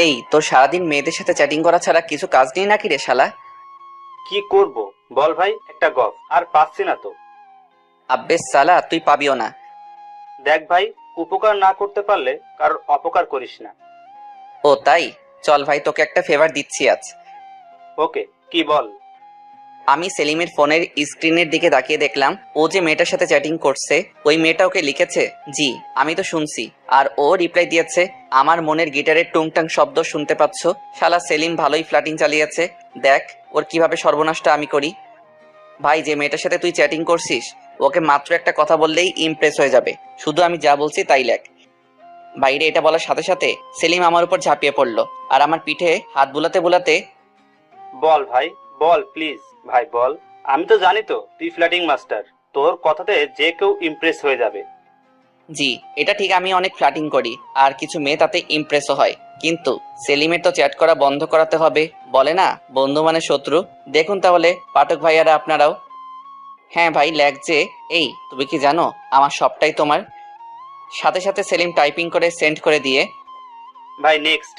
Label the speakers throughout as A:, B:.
A: এই তোর সারাদিন মেয়েদের সাথে চ্যাটিং করা ছাড়া কিছু কাজ নেই নাকি রে শালা?
B: কি করব বল ভাই, একটা গপ আর পাচ্ছি না তো।
A: আব্বে শালা তুই পাবিও না।
B: দেখ ভাই, উপকার না করতে পারলে কারোর অপকার করিস না।
A: ও তাই? চল ভাই, তোকে একটা ফেভার দিচ্ছি আজ।
B: ওকে, কি বল।
A: আমি সেলিমের ফোনের স্ক্রিনের দিকে তাকিয়ে দেখলাম ও যে মেয়েটার সাথে চ্যাটিং করছে ওই মেয়েটা ওকে লিখেছে জি, আমি তো শুনছি। আর ও রিপ্লাই দিয়েছে আমার মনের গিটারের টুংটাং শব্দ শুনতে পাচ্ছ। শালা সেলিম ভালোই ফ্ল্যাটিং চালিয়েছে। দেখ ওর কিভাবে সর্বনাশটা আমি করি। ভাই, যে মেয়েটার সাথে তুই চ্যাটিং করছিস ওকে মাত্র একটা কথা বললেই ইমপ্রেস হয়ে যাবে। শুধু আমি যা বলছি তাই লেখ। বাইরে এটা বলার সাথে সাথে সেলিম আমার উপর ঝাঁপিয়ে পড়লো আর আমার পিঠে হাত বুলাতে বুলাতে
B: বল ভাই, বল প্লিজ ভাই বল। আমি তো জানি তো তুই ফ্ল্যাটিং মাস্টার, তোর কথাতে যে কেউ ইমপ্রেস হয়ে যাবে।
A: জি, এটা ঠিক, আমি অনেক ফ্ল্যাটিং করি আর কিছু মেয়ে তাতে ইমপ্রেসও হয়। কিন্তু সেলিমের তো চ্যাট করা বন্ধ করাতে হবে। বলে না বন্ধু মানে শত্রু। দেখুন তাহলে পাঠক ভাইয়ারা আপনারাও। হ্যাঁ ভাই লাগছে। এই তুমি কি জানো আমার সবটাই তোমার। সাথে সাথে সেলিম টাইপিং করে সেন্ড করে দিয়ে
B: ভাই নেক্সট।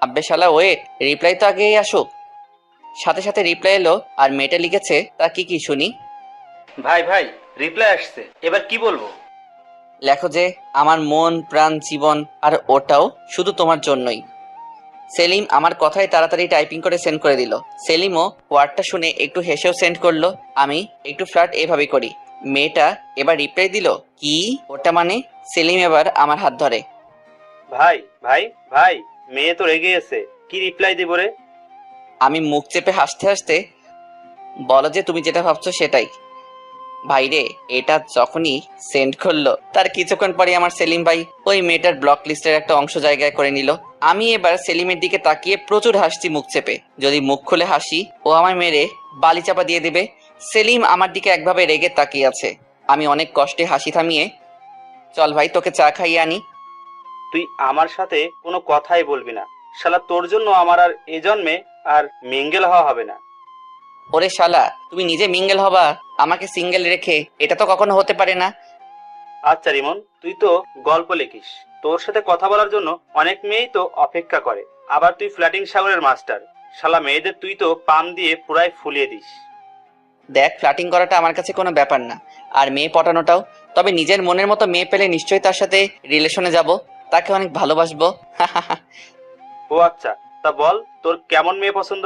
A: আব্বে শালা ওয়েট, রিপ্লাই তো আগেই আসুক। সাথে সাথে রিপ্লাই এলো আর মেয়েটা লিখেছে তা কি কি শুনি।
B: ভাই ভাই, রিপ্লাই আসছে, এবার কি বলবো।
A: লেখো যে আমার মন প্রাণ জীবন আর ওটাও শুধু তোমার জন্যই। সেলিম আমার কথাই তাড়াতাড়ি টাইপিং করে সেন্ড করে দিল। সেলিমও ওয়ার্ডটা শুনে একটু হেসেও সেন্ড করলো। আমি একটু ফ্ল্যাট এভাবে করি। মেয়েটা এবার রিপ্লাই দিল কি ওটা মানে। সেলিম এবার আমার হাত ধরে।
B: ভাই ভাই ভাই, মেয়ে তো রেগে গেছে, কি রিপ্লাই দিব রে।
A: আমি মুখ চেপে হাসতে হাসতে বলো যে তুমি যেটা ভাবছো সেটাই। ভাইরে, এটা যখনই সেন্ড করলো তার কিছুক্ষণ পরে আমার সেলিম ভাই ওই মেয়েটার ব্লক লিস্টের একটা অংশ জায়গায় করে নিল। আমি এবার সেলিমের দিকে তাকিয়ে প্রচুর হাসছি মুখ চেপে। যদি মুখ খুলে হাসি ও আমায় মেরে বালি চাপা দিয়ে দিবে। সেলিম আমার দিকে একভাবে রেগে তাকিয়ে আছে। আমি অনেক কষ্টে হাসি থামিয়ে চল ভাই তোকে চা খাইয়ে আনি।
B: তুই আমার সাথে কোনো কথাই বলবি না, শালা তোর জন্য আমার আর এ জন্মে আর মিঙ্গেল হওয়া হবে না।
A: ওরে শালা, তুমি নিজে মিঙ্গেল হবা আমাকে সিঙ্গেল রেখে? এটা তো কখনো হতে পারে না।
B: আচ্ছা রিমন, তুই তো গল্প লিখিস, তোর সাথে কথা বলার জন্য অনেক মেয়েই তো অপেক্ষা করে। আবার তুই ফ্ল্যাটিং সাগরের মাস্টার, শালা মেয়েদের তুই তো পাম দিয়ে পুরাই ফুলিয়ে দিস।
A: দেখ, ফ্লার্টিং করাটা আমার কাছে কোনো ব্যাপার না, আর মেয়ে পটানোটাও। তবে নিজের মনের মতো মেয়ে পেলে নিশ্চয়ই তার সাথে রিলেশনে যাব, তাকে অনেক ভালোবাসবো।
B: ও আচ্ছা, তা বল তোর কেমন মেয়ে পছন্দ।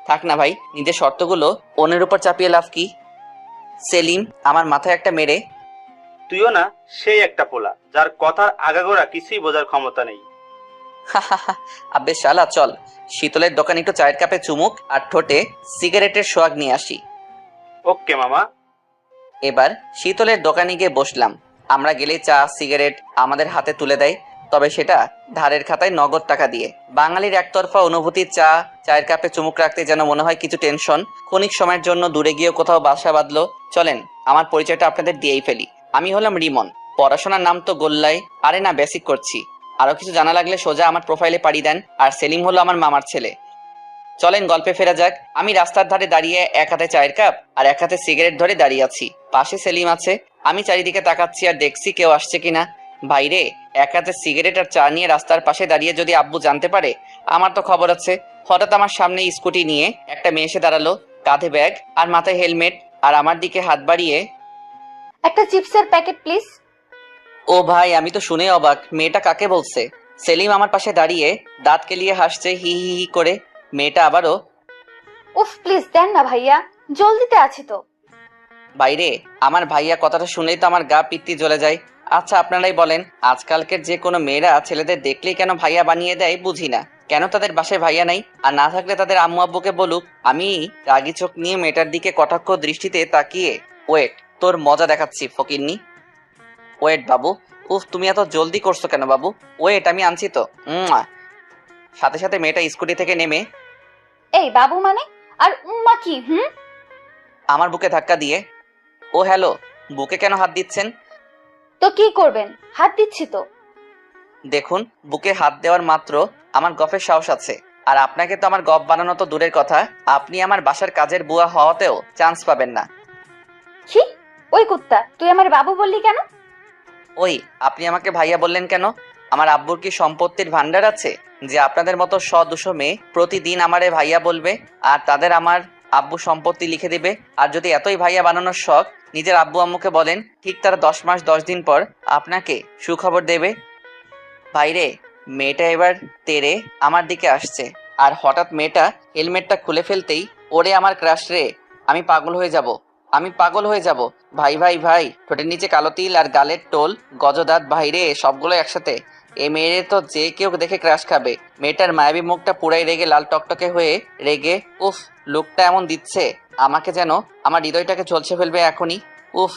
A: থাক না ভাই, নিজের শর্তগুলো অন্যের উপর চাপিয়ে লাভ কি। সেলিম আমার মাথায় একটা মেরে
B: তুইও না সেই একটা পোলা যার কথার আগাগোড়া কিছুই বোঝার ক্ষমতা নেই।
A: আব্বে শালা চল, শীতলের দোকানে একটু চায়ের কাপে চুমুক আর ঠোঁটে সিগারেটের সোয়াগ নিয়ে আসি।
B: ওকে মামা।
A: এবার শীতলের দোকানে গিয়ে বসলাম। আমরা গেলে চা সিগারেট আমাদের হাতে তুলে দেয়, তবে সেটা ধারের খাতায় নগদ টাকা দিয়ে। বাঙালির একতরফা অনুভূতি চায়ের কাপে চুমুক রাখতে যেন মনে হয় কিছু টেনশন ক্ষণিক সময়ের জন্য দূরে গিয়ে কোথাও বাসা বাঁধলো। চলেন আমার পরিচয়টা আপনাদের দিয়েই ফেলি। আমি হলাম রিমন। পড়াশোনার নাম তো গোল্লাই, আরে না বেসিক করছি। আরো কিছু জানা লাগলে সোজা আমার প্রোফাইলে পাড়ি দেন। আর সেলিম হলো আমার মামার ছেলে। চলেন গল্পে ফেরা যাক। আমি রাস্তার ধারে দাঁড়িয়ে এক হাতে চায়ের কাপ আর এক হাতে সিগারেট ধরে দাঁড়িয়ে আছি। পাশে সেলিম আছে। আমি চারিদিকে তাকাচ্ছি আর দেখছি কেউ আসছে কিনা। বাইরে এক হাতে সিগারেট আর চা নিয়ে রাস্তার পাশে দাঁড়িয়ে যদি আব্বু জানতে পারে আমার তো খবর আছে। হঠাৎ আমার সামনে স্কুটি নিয়ে একটা মেয়ে এসে দাঁড়ালো, কাঁধে ব্যাগ আর মাথায় হেলমেট, আর আমার দিকে হাত বাড়িয়ে
C: একটা চিপসের প্যাকেট প্লিজ।
A: ও ভাই, আমি তো শুনে অবাক, মেয়েটা কাকে বলছে। সেলিম আমার পাশে দাঁড়িয়ে দাঁত কেলিয়ে হাসছে হি হি হি করে। মেয়েটা আবারও
C: উফ প্লিজ দেন না ভাইয়া, জলদিতে আছি তো।
A: বাইরে আমার ভাইয়া কথাটা শুনেই তো আমার গা পিত্তি জ্বলে যায়। আচ্ছা আপনারাই বলেন, আজকালকের যে কোনো মেয়েরা ছেলেদের দেখলেই কেন ভাইয়া বানিয়ে দেয় বুঝি না। কেন তাদের বাসায় ভাইয়া নাই? আর না থাকলে তাদের আম্মু আব্বুকে বলুক। আমি রাগি চোখ নিয়ে মেয়েটার দিকে কটাক্ষ দৃষ্টিতে তাকিয়ে ওয়েট, তোর মজা দেখাচ্ছি ফকিন্নি। ওয়েট বাবু। উফ, তুমি এত জলদি করছো কেন বাবু? ওয়েট, আমি আনছি তো। সাথে সাথে মেয়েটা স্কুটি থেকে নেমে
C: এই বাবু মানে? আর উম্মা কি?
A: আমার বুকে ধাক্কা দিয়ে ও হ্যালো, বুকে কেন হাত দিচ্ছেন?
C: তো কি করবেন, হাত দিচ্ছি তো।
A: দেখুন, বুকে হাত দেওয়ার মাত্র আমার গফের সাহস আছে। আর আপনাকে তো আমার গপ বানানো তো দূরের কথা, আপনি আমার বাসার কাজের বুয়া হওয়াতেও চান্স পাবেন না।
C: কি? ওই কুত্তা, তুই আমার বাবু বললি কেন?
A: ওই, আপনি আমাকে ভাইয়া বললেন কেন? আমার আব্বুর কি সম্পত্তির ভান্ডার আছে? যে আপনাদের মতো 100-200 মেয়ে প্রতিদিন আমারে ভাইয়া বলবে আর তাদের আমার আব্বু সম্পত্তি লিখে দিবে। আর যদি এতই ভাইয়া বানানোর শখ, নিজের আব্বু আম্মুকে বলেন, ঠিক তারা 10 মাস 10 দিন পর আপনাকে সুখবর দেবে। ভাইরে, মেয়েটা এবার তেরে আমার দিকে আসছে, আর হঠাৎ মেয়েটা হেলমেটটা খুলে ফেলতেই, ওরে আমার ক্রাশ রে, আমি পাগল হয়ে যাব, আমি পাগল হয়ে যাব। ভাই ভাই ভাই, ঠোঁটের নিচে কালো তিল আর গালের টোল, গজদাঁত, ভাইরে সবগুলো একসাথে। এ মেয়েরে তো যে কেউ দেখে ক্রাশ খাবে। মেয়েটার মায়াবী মুখটা পুরাই রেগে লাল টকটকে হয়ে রেগে, উফ, লুকটা এমন দিচ্ছে আমাকে যেন আমার হৃদয়টাকে ঝলসে ফেলবে এখনই। উফ,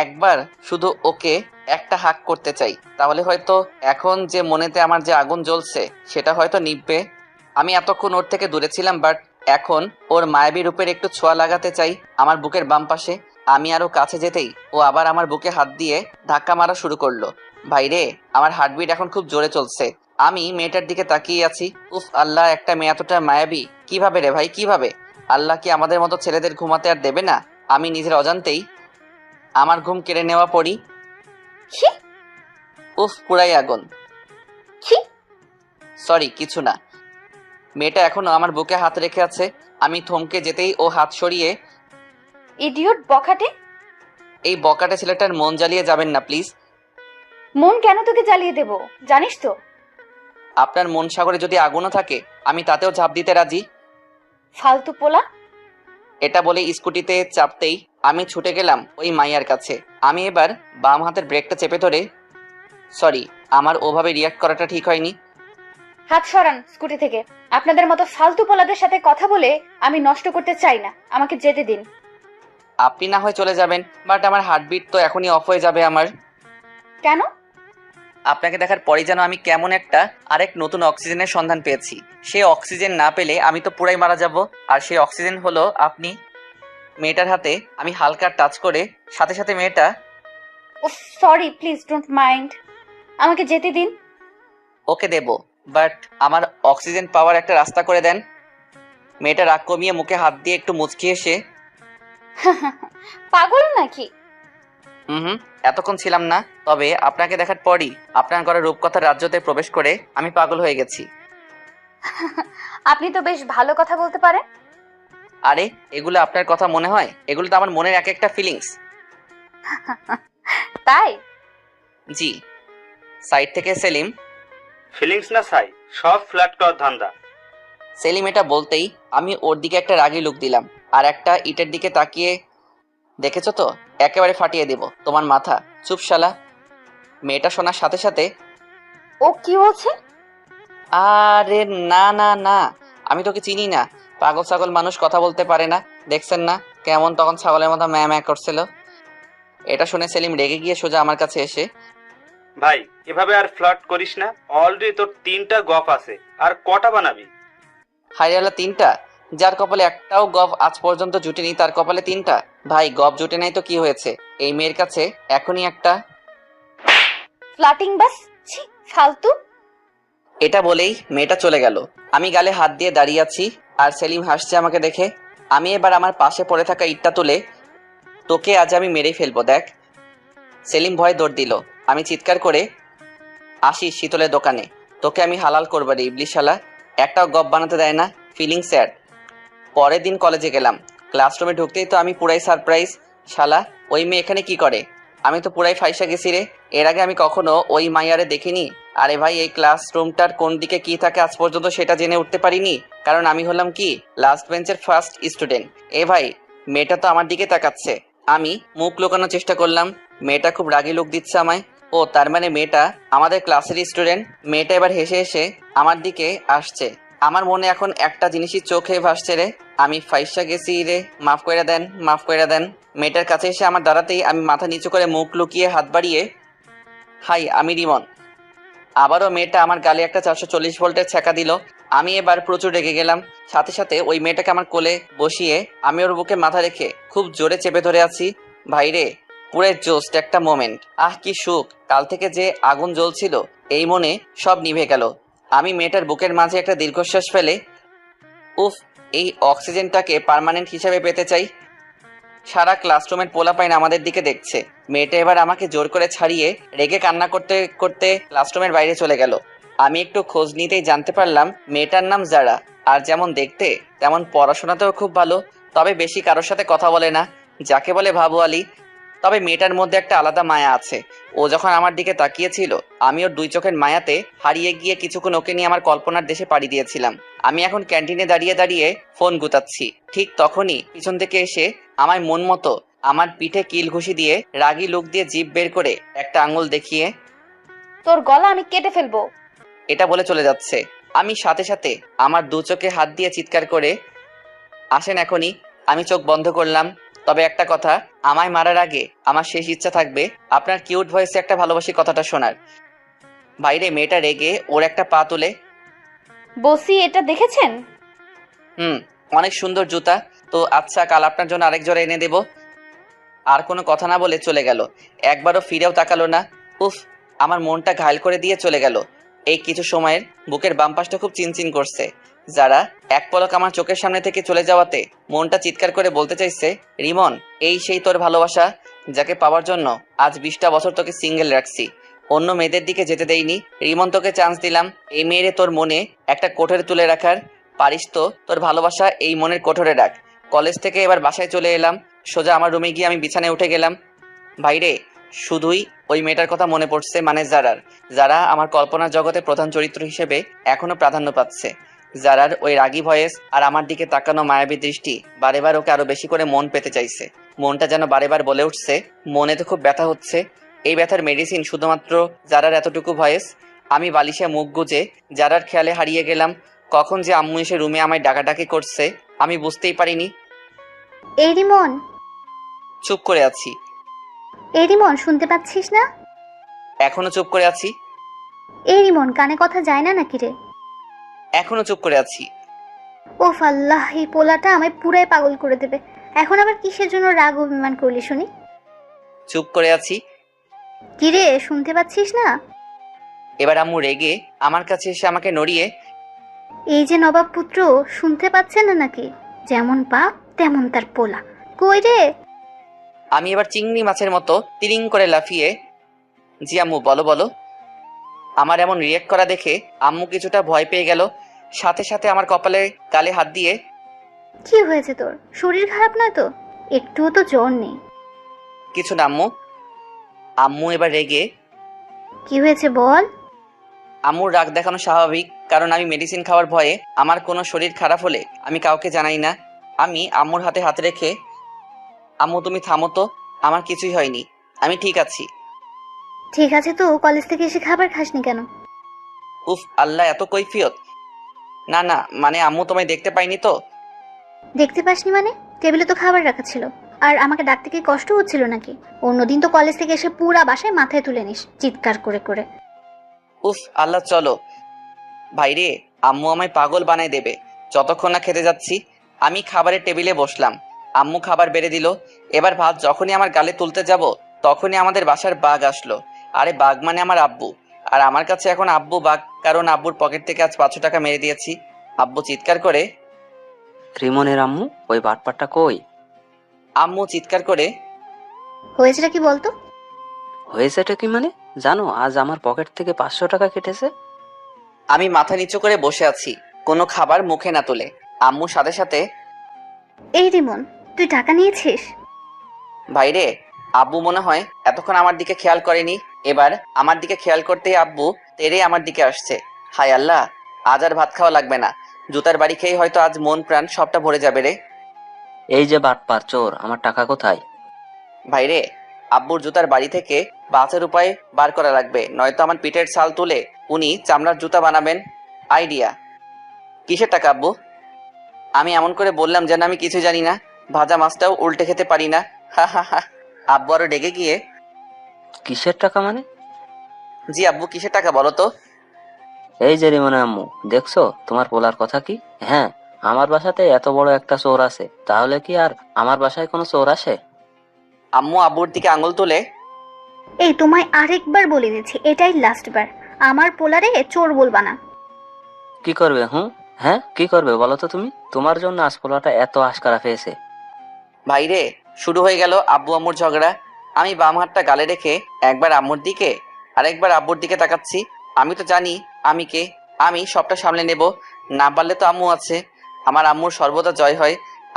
A: একবার শুধু ওকে একটা হাক করতে চাই, তাহলে হয়তো এখন যে মনেতে আমার যে আগুন জ্বলছে সেটা হয়তো নিভবে। আমি এতক্ষণ ওর থেকে দূরে ছিলাম, বাট এখন ওর মায়াবী রূপের একটু ছোঁয়া লাগাতে চাই আমার বুকের বাম পাশে। আমি আরো কাছে যেতেই ও আবার আমার বুকে হাত দিয়ে ধাক্কা মারা শুরু করলো। ভাইরে, আমার হার্টবিট এখন খুব জোরে চলছে। আমি মেয়েটার দিকে তাকিয়ে আছি। উফ আল্লাহ, একটা মেয়ে এতটা মায়াবী কিভাবে রে ভাই, কিভাবে? আল্লাহ কি আমাদের মতো ছেলেদের ঘুমাতে আর দেবে না? আমি নিজের অজান্তেই আমার ঘুম কেড়ে নেওয়া পড়ি।
C: ছি
A: উফ, পুরাই আগুন।
C: ছি।
A: সরি, কিছু না। মেয়েটা এখনো আমার বুকে হাত রেখে আছে। আমি থমকে যেতেই ও হাত সরিয়ে,
C: ইডিয়ট বখাটে।
A: এই বকাটে ছেলেটার মন জ্বালিয়ে যাবেন না প্লিজ।
C: মন কেন তোকে জ্বালিয়ে দেব, জানিস তো?
A: আপনার মন সাগরে যদি আগুনও থাকে, আমি তাতেও ঝাঁপ দিতে রাজি।
C: ফালতু পোলা।
A: এটা বলে স্কুটিতে চাপতেই আমি ছুটে গেলাম ওই মাইয়ার কাছে। আমি এবার বাম হাতের ব্রেকটা চেপে ধরে, সরি, আমার ওভাবে রিয়াক্ট করাটা ঠিক হয়নি।
C: হাত সরান স্কুটি থেকে। আপনাদের মতো ফালতু পোলাদের সাথে কথা বলে আমি নষ্ট করতে চাই না, আমাকে যেতে দিন।
A: আপনি না হয় চলে যাবেন, বাট আমার হার্টবিট তো এখনই অফ হয়ে যাবে আমার।
C: কেন?
A: আপনাকে দেখার পরই যেন আমি কেমন একটা আরেক নতুন অক্সিজেনের সন্ধান পেয়েছি। সেই অক্সিজেন না পেলে আমি তো পুরাই মারা যাব। আর সেই অক্সিজেন হলো আপনি। মেয়েটার হাতে আমি হালকা টাচ করে সাথে সাথে মেয়েটা,
C: ও সরি, প্লিজ ডোন্ট মাইন্ড, আমাকে যেতে দিন।
A: ওকে দেব, বাট আমার অক্সিজেন পাওয়ার একটা রাস্তা করে দেন। মেয়েটা রাগ কমিয়ে মুখে হাত দিয়ে একটু মুচকি এসে,
C: পাগল নাকি?
A: হুম, এতক্ষণ ছিলাম না, তবে আপনাকে দেখার পরই আপনার ঘরের রূপকথার রাজ্যতে প্রবেশ করে আমি পাগল হয়ে গেছি।
C: আপনি তো বেশ ভালো কথা বলতে পারেন।
A: আরে, এগুলো আপনার কথা মনে হয়? এগুলো তো আমার মনের এক একটা ফিলিংস।
C: তাই?
A: জি। সাইড থেকে সেলিম,
B: ফিলিংস না ছাই, সব ফ্ল্যাট করার ধান্দা।
A: সেলিম এটা বলতেই আমি ওর দিকে একটা রাগী লুক দিলাম আর একটা ইটের দিকে তাকিয়ে, দেখেছো তো, একেবারে ফাটিয়ে দেব তোমার মাথা। চুপ শালা। মেয়েটা শোনার সাথে সাথে,
C: ও কি বলছে?
A: আরে না না না, আমি তোকে চিনি না। পাগল ছাগল মানুষ কথা বলতে পারে না, দেখছেন না কেমন তখন ছাগলের মতো ম্যা ম্যা করছিল। এটা শুনে সেলিম রেগে গিয়ে সোজা আমার কাছে এসে,
B: ভাই, এভাবে আর ফ্লার্ট করিস না। অলরেডি তোর 3টা গফ আছে, আর কটা বানাবি?
A: হাইরালা 3টা? যার কপালে একটাও গপ আজ পর্যন্ত জুটেনি তার কপালে 3টা? ভাই, গপ জুটে নাই তো কি হয়েছে? এই মেয়ের কাছে এখনই একটা।
C: ফ্লাটিং বাস, ছি, ফালতু।
A: এটা বলেই মেয়েটা চলে গেল। আমি গালে হাত দিয়ে দাঁড়িয়ে আছি আর সেলিম হাসছে আমাকে দেখে। আমি এবার আমার পাশে পড়ে থাকা ইটটা তুলে, তোকে আজ আমি মেরেই ফেলবো দেখ। সেলিম ভয়ে দৌড় দিল। আমি চিৎকার করে, আসিস শীতলের দোকানে, তোকে আমি হালাল করবো রে ইবলিশ শালা, একটাও গপ বানাতে দেয় না। Feeling sad. পরের দিন কলেজে গেলাম। ক্লাসরুমে ঢুকতেই তো আমি পুরাই সারপ্রাইজ। শালা, ওই মেয়ে এখানে কি করে? আমি তো পুরাই ফাইসা গেছি রে। এর আগে আমি কখনো ওই মাইয়ারে দেখিনি। আরে ভাই, এই ক্লাসরুমটার কোন দিকে কি থাকে আজ পর্যন্ত সেটা জেনে উঠতে পারিনি, কারণ আমি হলাম কি লাস্ট বেঞ্চের ফার্স্ট স্টুডেন্ট। এ ভাই, মেয়েটা তো আমার দিকে তাকাচ্ছে। আমি মুখ লুকানোর চেষ্টা করলাম। মেয়েটা খুব রাগী লোক দিচ্ছে আমায়। ও তার মানে মেয়েটা আমাদের ক্লাসের স্টুডেন্ট। মেয়েটা এবার হেসে হেসে আমার দিকে আসছে। আমার মনে এখন একটা জিনিসই চোখে ভাসছে রে, আমি ফাইসা গেছি রে, মাফ কইরা দেন, মাফ কইরা দেন। মেয়েটার কাছে এসে আমার দাঁড়াতেই আমি মাথা নিচু করে মুখ লুকিয়ে হাত বাড়িয়ে, হাই, আমি রিমন। আবারও মেয়েটা আমার গালে একটা 440 ভোল্টের ছ্যাঁকা দিল। আমি এবার প্রচুর রেগে গেলাম। সাথে সাথে ওই মেয়েটাকে আমার কোলে বসিয়ে আমি ওর বুকে মাথা রেখে খুব জোরে চেপে ধরে আছি। ভাইরে, পুরো জোস্ট একটা মোমেন্ট। আহ কি সুখ! কাল থেকে যে আগুন জ্বলছিল এই মনে সব নিভে গেল। আমি মেয়েটার বুকের মাঝে একটা দীর্ঘশ্বাস ফেলে, উফ, এই অক্সিজেনটাকে পার্মানেন্ট হিসেবে পেতে চাই। সারা ক্লাসরুমের পোলাপাইন আমাদের দিকে দেখছে। মেয়েটা এবার আমাকে জোর করে ছাড়িয়ে রেগে কান্না করতে করতে ক্লাসরুমের বাইরে চলে গেল। আমি একটু খোঁজ নিতেই জানতে পারলাম মেয়েটার নাম জারা। আর যেমন দেখতে তেমন পড়াশোনাতেও খুব ভালো, তবে বেশি কারোর সাথে কথা বলে না, যাকে বলে ভাবু আলী। তবে মেয়েটার মধ্যে একটা আলাদা মায়া আছে। ও যখন আমার দিকে তাকিয়েছিল, আমি ওর দুই চোখের মায়াতে হারিয়ে গিয়ে কিছুক্ষণ ওকে নিয়ে আমার কল্পনার দেশে পাড়ি দিয়েছিলাম। আমি এখন ক্যান্টিনে দাঁড়িয়ে দাঁড়িয়ে ফোন গুতাচ্ছি, ঠিক তখনই পিছন থেকে এসে আমার মন মতো আমার পিঠে কিল ঘুষি দিয়ে রাগী লুক দিয়ে জিভ বের করে একটা আঙুল দেখিয়ে
C: তোর গলা আমি কেটে ফেলবো।
A: এটা বলে চলে যাচ্ছে। আমি সাথে সাথে আমার দু চোখে হাত দিয়ে চিৎকার করে, আসেন এখনই। আমি চোখ বন্ধ করলাম। তবে একটা কথা, আমায় মারার আগে আমার শেষ ইচ্ছা থাকবে আপনার কিউট ভয়েসে একটা ভালোবাসি কথাটা শোনার। বাইরে মেয়েটা রেগে ওর একটা পা তুলে,
C: বসি এটা দেখেছেন?
A: হুম, অনেক সুন্দর জুতা। তো আচ্ছা, কাল আপনার জন্য আরেক জোড়া এনে দেব। আর কোনো কথা না বলে চলে গেল। একবারও ফিরেও তাকালো না। উফ, আমার মনটা ঘায়ল করে দিয়ে চলে গেল। এই কিছু সময়ের বুকের বাম পাশটা খুব চিনচিন করছে। যারা এক পলক আমার চোখের সামনে থেকে চলে যাওয়াতে মনটা চিৎকার করে বলতে চাইছে, রিমন, এই সেই তোর ভালোবাসা, যাকে পাওয়ার জন্য আজ 20টা বছর তোকে সিঙ্গেল রাখছি, অন্য মেয়েদের দিকে যেতে দেইনি। রিমন, তোকে চান্স দিলাম এই মেয়েরে তোর মনে একটা কোঠরে তুলে রাখার। পারিস তো তোর ভালোবাসা এই মনের কোঠরে রাখ। কলেজ থেকে এবার বাসায় চলে এলাম। সোজা আমার রুমে গিয়ে আমি বিছানায় উঠে গেলাম। ভাইরে, শুধুই ওই মেয়েটার কথা মনে পড়ছে, মানে জারার। যারা আমার কল্পনার জগতে প্রধান চরিত্র হিসেবে এখনো প্রাধান্য পাচ্ছে। জারার ওই রাগী ভয়েস আর আমার দিকে তাকানো মায়াবী দৃষ্টি বারে বার ওকে আরো বেশি করে মন পেতে চাইছে। মনটা যেন বারে বার বলে উঠছে, মনে তো খুব ব্যথা হচ্ছে। এই ব্যথার মেডিসিন শুধুমাত্র জারার এতটুকু ভয়েস। আমি বালিশে মুখ গুজে জারার খেয়ালে হারিয়ে গেলাম। কখন যে আম্মু এসে রুমে আমায় ডাকাডাকি করছে আমি বুঝতেই পারিনি।
D: এই রিমন,
A: চুপ করে আছি।
D: এই রিমন, শুনতে পাচ্ছিস না?
A: এখনো চুপ করে আছি।
D: এই রিমন, কানে কথা যায় না নাকি রে?
A: এখনো চুপ করে আছি।
D: ওফ আল্লাহ, এই পোলাটা আমায় পুরাই পাগল করে দেবে। এখন আবার কিসের জন্য রাগ অভিমান করলি শুনি?
A: চুপ করে আছি।
D: কি রে, শুনতে পাচ্ছিস না?
A: এবার আম্মু রেগে আমার কাছে এসে আমাকে নড়িয়ে,
D: এই যে নবাব পুত্র, শুনতে পাচ্ছে না নাকি? যেমন বাপ তেমন তার পোলা। কই রে?
A: আমি এবার চিংড়ি মাছের মতো তিরিং করে লাফিয়ে, জি আম্মু, বলো বলো। আমার এমন রিয়েক্ট করা দেখে আম্মু কিছুটা ভয় পেয়ে গেল। সাথে সাথে আমার কপালে গালে হাত দিয়ে,
D: কি হয়েছে তোর? শরীর খারাপ নয় তো? একটুও তো জ্বর নেই।
A: কিছু না আম্মু। আম্মু এবার রেগে,
D: কি হয়েছে বল?
A: আম্মুর রাগ দেখানো স্বাভাবিক, কারণ আমি মেডিসিন খাওয়ার ভয়ে আমার কোনো শরীর খারাপ হলে আমি কাউকে জানাই না। আমি আম্মুর হাতে হাত রেখে, আম্মু তুমি থামো তো, আমার কিছুই হয়নি, আমি ঠিক আছি।
D: ঠিক আছে, তো কলেজ থেকে এসে খাবার খাসনি কেন?
A: উফ আল্লাহ, এত কৈফিয়ত। না না, মানে আম্মু তোমায় দেখতে পাইনি তো।
D: দেখতে পাসনি মানে? টেবিলে তো খাবার রাখা ছিল। আর আমাকে ডাকতে কি কষ্ট হচ্ছিল নাকি? অন্যদিন তো কলেজ থেকে এসে পুরা বাসায় মাথায় তুলে নিস চিৎকার করে করে।
A: উফ আল্লাহ, চলো। ভাইরে, আম্মু আমায় পাগল বানাই দেবে যতক্ষণ না খেতে যাচ্ছি। আমি খাবারের টেবিলে বসলাম। আম্মু খাবার বেড়ে দিল। এবার ভাত যখনই আমার গালে তুলতে যাব তখনই আমাদের বাসার বাঘ আসলো। আরে বাঘ মানে আমার আব্বু। আর আমার কাছে এখন আব্বু বাঘ, কারণ আব্বুর পকেট থেকে আজ 500 টাকা মেরে দিয়েছি। আব্বু চিৎকার করে,
E: রিমনের আম্মু, ওই বাটপারটা কই?
A: আম্মু চিৎকার করে,
D: হয়েছেটা কি বলতো?
E: হয়েছেটা কি মানে? জানো, আজ আমার পকেট থেকে 500 টাকা কেটেছে।
A: আমি মাথা নিচু করে বসে আছি, কোনো খাবার মুখে না তুলে। আম্মুর সাথে সাথে,
D: এই রিমন, তুই টাকা নিয়েছিস?
A: ভাইরে, আব্বু মনে হয় এতক্ষণ আমার দিকে খেয়াল করেনি। এবার আমার দিকে খেয়াল করতেই আব্বু তেরে আমার দিকে আসছে। হায় আল্লাহ, আজ আর ভাত খাওয়া লাগবে না। জুতার বাড়ি খেয়ে হয়তো আজ মন প্রাণ সবটা ভরে যাবে রে।
E: এই যে বাটপার চোর, আমার টাকা কোথায়?
A: ভাইরে, আব্বুর জুতার বাড়ি থেকে বাঁচার উপায় বার করা লাগবে, নয়তো আমার পিঠের ছাল তুলে উনি চামড়ার জুতা বানাবেন। আইডিয়া। কিসের টাকা আব্বু? আমি এমন করে বললাম যেন আমি কিছু জানি না। ভাজা মাছটাও উল্টে খেতে পারি না। হা হা হা। আব্বু আরো ডেকে গিয়ে,
E: কিসের টাকা মানে?
A: জি আব্বু, কিসের টাকা বলো তো?
E: এই যে রিমনের আম্মু, দেখছো তোমার বলার কথা কি? হ্যাঁ, আমার বাসাতে এত বড় একটা চোর আছে, তাহলে কি আর আমার বাসায় কোনো চোর আসে?
A: আম্মু আব্বুর দিকে আঙুল তুলে,
D: এই তোমায় আরেকবার বলে দিচ্ছি, এটাই লাস্ট বার। আমার পোলারে চোর বলবা না।
E: কি করবে? হ্যাঁ, কি করবে বলো তো তুমি? তোমার জন্য আজ পোলাটা এত আশকারা পেয়েছে।
A: ভাইরে, শুরু হয়ে গেল আব্বু আম্মুর ঝগড়া। আমি বাম হাতটা গালে রেখে একবার আম্মুর দিকে আর একবার আব্বুর দিকে তাকাচ্ছি। আমি তো জানি আমি কে, আমি সবটা সামলে নেব। না পারলে তো আম্মু আছে, আমার আম্মুর সর্বদা জয় হয়,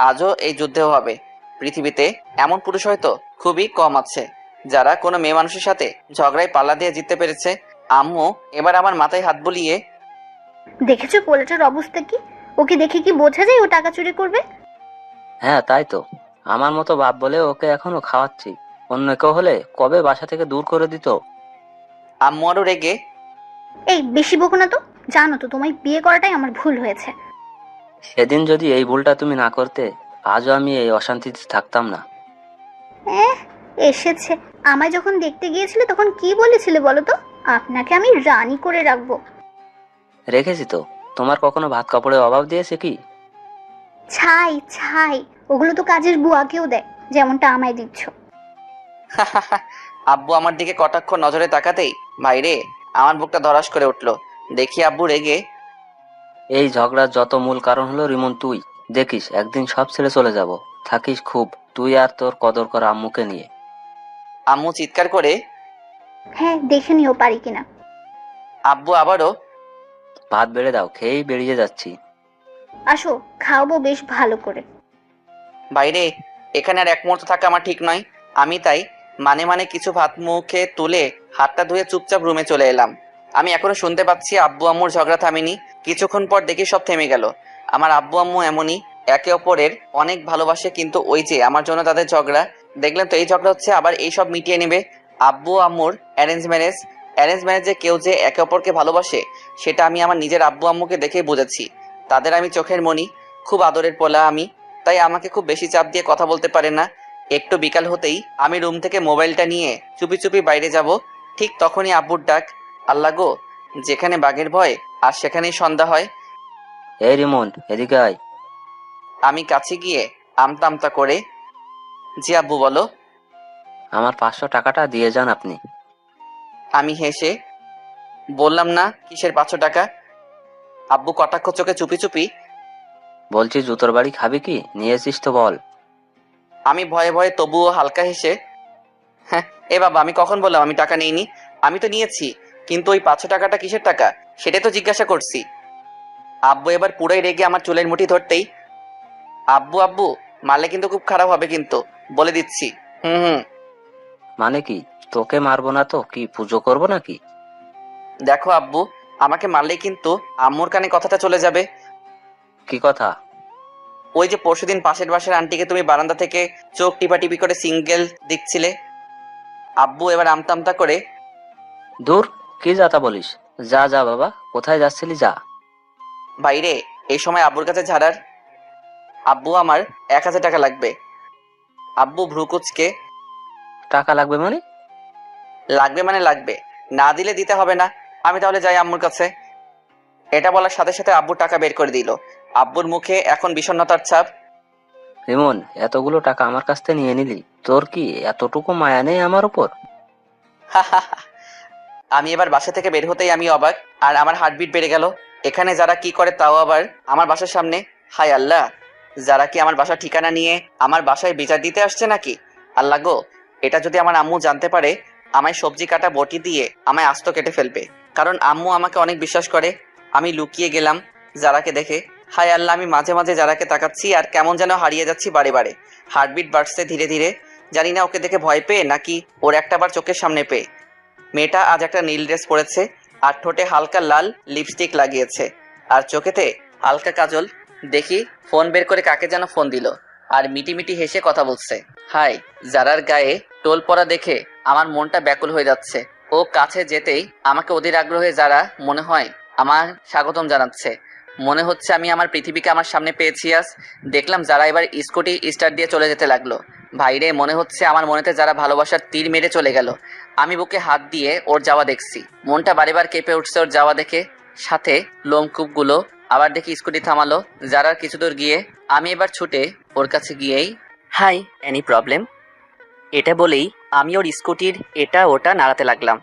A: আজও এই যুদ্ধেও হবে। পৃথিবীতে এমন পুরুষ হয়তো খুবই কম আছে যারা কোনো মেয়ে মানুষের সাথে ঝগড়ায় পাল্লা দিয়ে জিততে পেরেছে। আম্মু এবার আমার মাথায় হাত বুলিয়ে,
D: দেখেছো পোলাটার অবস্থা কি? ওকে দেখে কি বোঝা যায় ও টাকা চুরি করবে?
E: হ্যাঁ তাই তো, আমার মতো বাপ বলে ওকে এখনো খাওয়াচ্ছি। অন্য কেউ হলে কবে বাসা থেকে দূর করে দিত।
A: আম্মু আরও রেগে,
D: এই বেশি বকো না তো। জানো তো তোমায় বিয়ে করাটাই আমার ভুল হয়েছে।
E: সেদিন যদি এই ভুলটা তুমি না করতে, আজও আমি এই অশান্তিতে থাকতাম না।
D: এহ, এসেছে। আমায় যখন দেখতে গিয়েছিলে তখন কি বলেছিলে বলো তো? আপনাকে আমি রানী করে রাখবো।
E: রেখেছি তো। তোমার কখনো ভাত কাপড়ের অভাব দিয়েছে কি?
D: ছাই ছাই, ওগুলো তো কাজের বুয়াকেও দেয়, যেমনটা আমায় দিচ্ছ।
A: আব্বু আমার দিকে কটাক্ষ নজরে তাকাতেই ভাইরে আমার বুকটা ধরাস করে উঠলো। দেখি আব্বু রেগে,
E: এই ঝগড়ার যত মূল কারণ হলো রিমন তুই। দেখিস একদিন সব ছেড়ে চলে যাব। থাকিস খুব তুই আর তোর কদর করা আম্মুকে নিয়ে।
A: আম্মু চিৎকার করে,
D: হ্যাঁ দেখে নিও পারি কিনা।
A: আব্বু আবারও,
E: ভাত বেড়ে দাও, খেয়েই বেরিয়ে যাচ্ছি।
D: আসো, খাওয়াবো বেশ ভালো করে।
A: বাইরে এখানে আর এক মুহূর্ত থাকা আমার ঠিক নয়। আমি তাই মানে মানে কিছু ভাত মুখে তুলে হাতটা ধুয়ে চুপচাপ রুমে চলে এলাম। আমি এখনো শুনতে পাচ্ছি আব্বু আম্মুর ঝগড়া থামেনি। কিছুক্ষণ পর দেখি সব থেমে গেল। আমার আব্বু আম্মু এমনই, একে অপরের অনেক ভালোবাসে, কিন্তু ওই যে আমার জন্য তাদের ঝগড়া। দেখলেন তো, এই ঝগড়া হচ্ছে, আবার এই সব মিটিয়ে নেবে। আব্বু আম্মুর অ্যারেঞ্জ ম্যারেজ। অ্যারেঞ্জ ম্যারেজে কেউ যে একে অপরকে ভালোবাসে সেটা আমি আমার নিজের আব্বু আম্মুকে দেখেই বুঝেছি। তাদের আমি চোখের মনি, খুব আদরের পোলা আমি। তাই আমাকে খুব বেশি চাপ দিয়ে কথা বলতে পারে না। একটু বিকাল হতেই আমি রুম থেকে মোবাইলটা নিয়ে চুপি চুপি বাইরে যাব। ঠিক তখনই আব্বুর ডাক, আল্লাহ গো, যেখানে বাঘের ভয় আর সেখানেই সন্ধ্যা হয়।
E: এই রিমন এদিকে আয়।
A: আমি কাছে গিয়ে আমতা আমতা করে, জি আব্বু বলো।
E: আমার 500 টাকাটা দিয়ে যান আপনি।
A: আমি হেসে বললাম, না, কিসের 500 টাকা? আব্বু কটাক্ষ চোখে চুপি চুপি,
E: বলছি জুতোর বাড়ি খাবি কি? নিয়েছিস তো বল।
A: আমি ভয়ে ভয়ে তবুও হালকা হেসে, হ্যাঁ এ বাবা, আমি কখন বললাম আমি টাকা নিইনি? আমি তো নিয়েছি, কিন্তু ওই 500 টাকাটা কিসের টাকা সেটাই তো জিজ্ঞাসা করছি। আব্বু এবার পুরোই রেগে আমার চুলের মুঠি ধরতেই, আব্বু আব্বু মারলে কিন্তু খুব খারাপ হবে, কিন্তু বলে দিচ্ছি। হুম হুম।
E: মানে কি? তোকে মারবো না তো কি পুজো করবো নাকি?
A: দেখো আব্বু, আমাকে মারলেই কিন্তু আম্মুর কানে কথাটা চলে যাবে।
E: কি কথা?
A: ওই যে পরশুদিন পাশের বাসার আন্টিকে তুমি বারান্দা থেকে চোখ টিপাটিপি করে সিঙ্গেল দিচ্ছিলে। আব্বু এবার আমতা আমতা করে,
E: দূর, কি যাতা বলিস? যা যা বাবা, কোথায় যাচ্ছিলি যা।
A: বাইরে এই সময় আব্বুর কাছে ঝাড়ার। আব্বু আমার 1000 টাকা লাগবে। আব্বু ভ্রু কুচকে,
E: টাকা লাগবে মানে?
A: লাগবে মানে লাগবে, না দিলে দিতে হবে না। আমি তাহলে যাই আম্মুর কাছে। এটা বলার সাথে সাথে আব্বু টাকা বের করে দিল। আব্বুর মুখে এখন বিষণ্ণতার ছাপ।
E: রিমন, এতগুলো টাকা আমার কাছ থেকে নিয়ে নিলি, তোর কি এতটুকু মায়া নেই আমার উপর?
A: আমি এবার বাসা থেকে বের হতেই আমি অবাক, আর আমার হার্টবিট বেড়ে গেল। এখানে যারা কি করে, তাও আবার আমার বাসার সামনে। হায় আল্লাহ, যারা কি আমার বাসার ঠিকানা নিয়ে আমার বাসায় বিচার দিতে আসছে নাকি? আল্লাহ গো, এটা যদি আমার আম্মু জানতে পারে, আমায় সবজি কাটা বটি দিয়ে আমায় আস্ত কেটে ফেলবে। কারণ আম্মু আমাকে অনেক বিশ্বাস করে। আমি লুকিয়ে গেলাম যারাকে দেখে। হায় আল্লাহ, আমি মাঝে মাঝে যারাকে তাকাচ্ছি আর কেমন যেন হারিয়ে যাচ্ছি বারে বারে। হার্টবিট বাড়ছে ধীরে ধীরে। জানি না ওকে দেখে ভয় পেয়ে নাকি ওর একটাবার চোখের সামনে পেয়ে। মেয়েটা আজ একটা নীল ড্রেস পরেছে আর ঠোঁটে হালকা লাল লিপস্টিক লাগিয়েছে আর চোখেতে হালকা কাজল। দেখি ফোন বের করে কাকে যেন ফোন দিল আর মিটিমিটি হেসে কথা বলছে। হাই, যারার গায়ে টোল পরা দেখে আমার মনটা ব্যাকুল হয়ে যাচ্ছে। ও কাছে যেতেই আমাকে অধীর আগ্রহে যারা মনে হয় আমার স্বাগতম জানাচ্ছে। মনে হচ্ছে আমি আমার পৃথিবীকে আমার সামনে পেয়েছি আজ। দেখলাম যারা এবার স্কুটি স্টার্ট দিয়ে চলে যেতে লাগলো। ভাইরে, মনে হচ্ছে আমার মনেতে যারা ভালোবাসার তীর মেরে চলে গেল। আমি বুকে হাত দিয়ে ওর যাওয়া দেখছি, মনটা বারেবার কেঁপে উঠছে ওর যাওয়া দেখে। সাথে লোমকূপগুলো। আবার দেখি স্কুটি থামালো যারার কিছু দূর গিয়ে। আমি এবার ছুটে ওর কাছে গিয়েই, হাই, এনি প্রবলেম, এটা বলেই আমি ওর স্কুটির এটা ওটা নাড়াতে লাগলাম।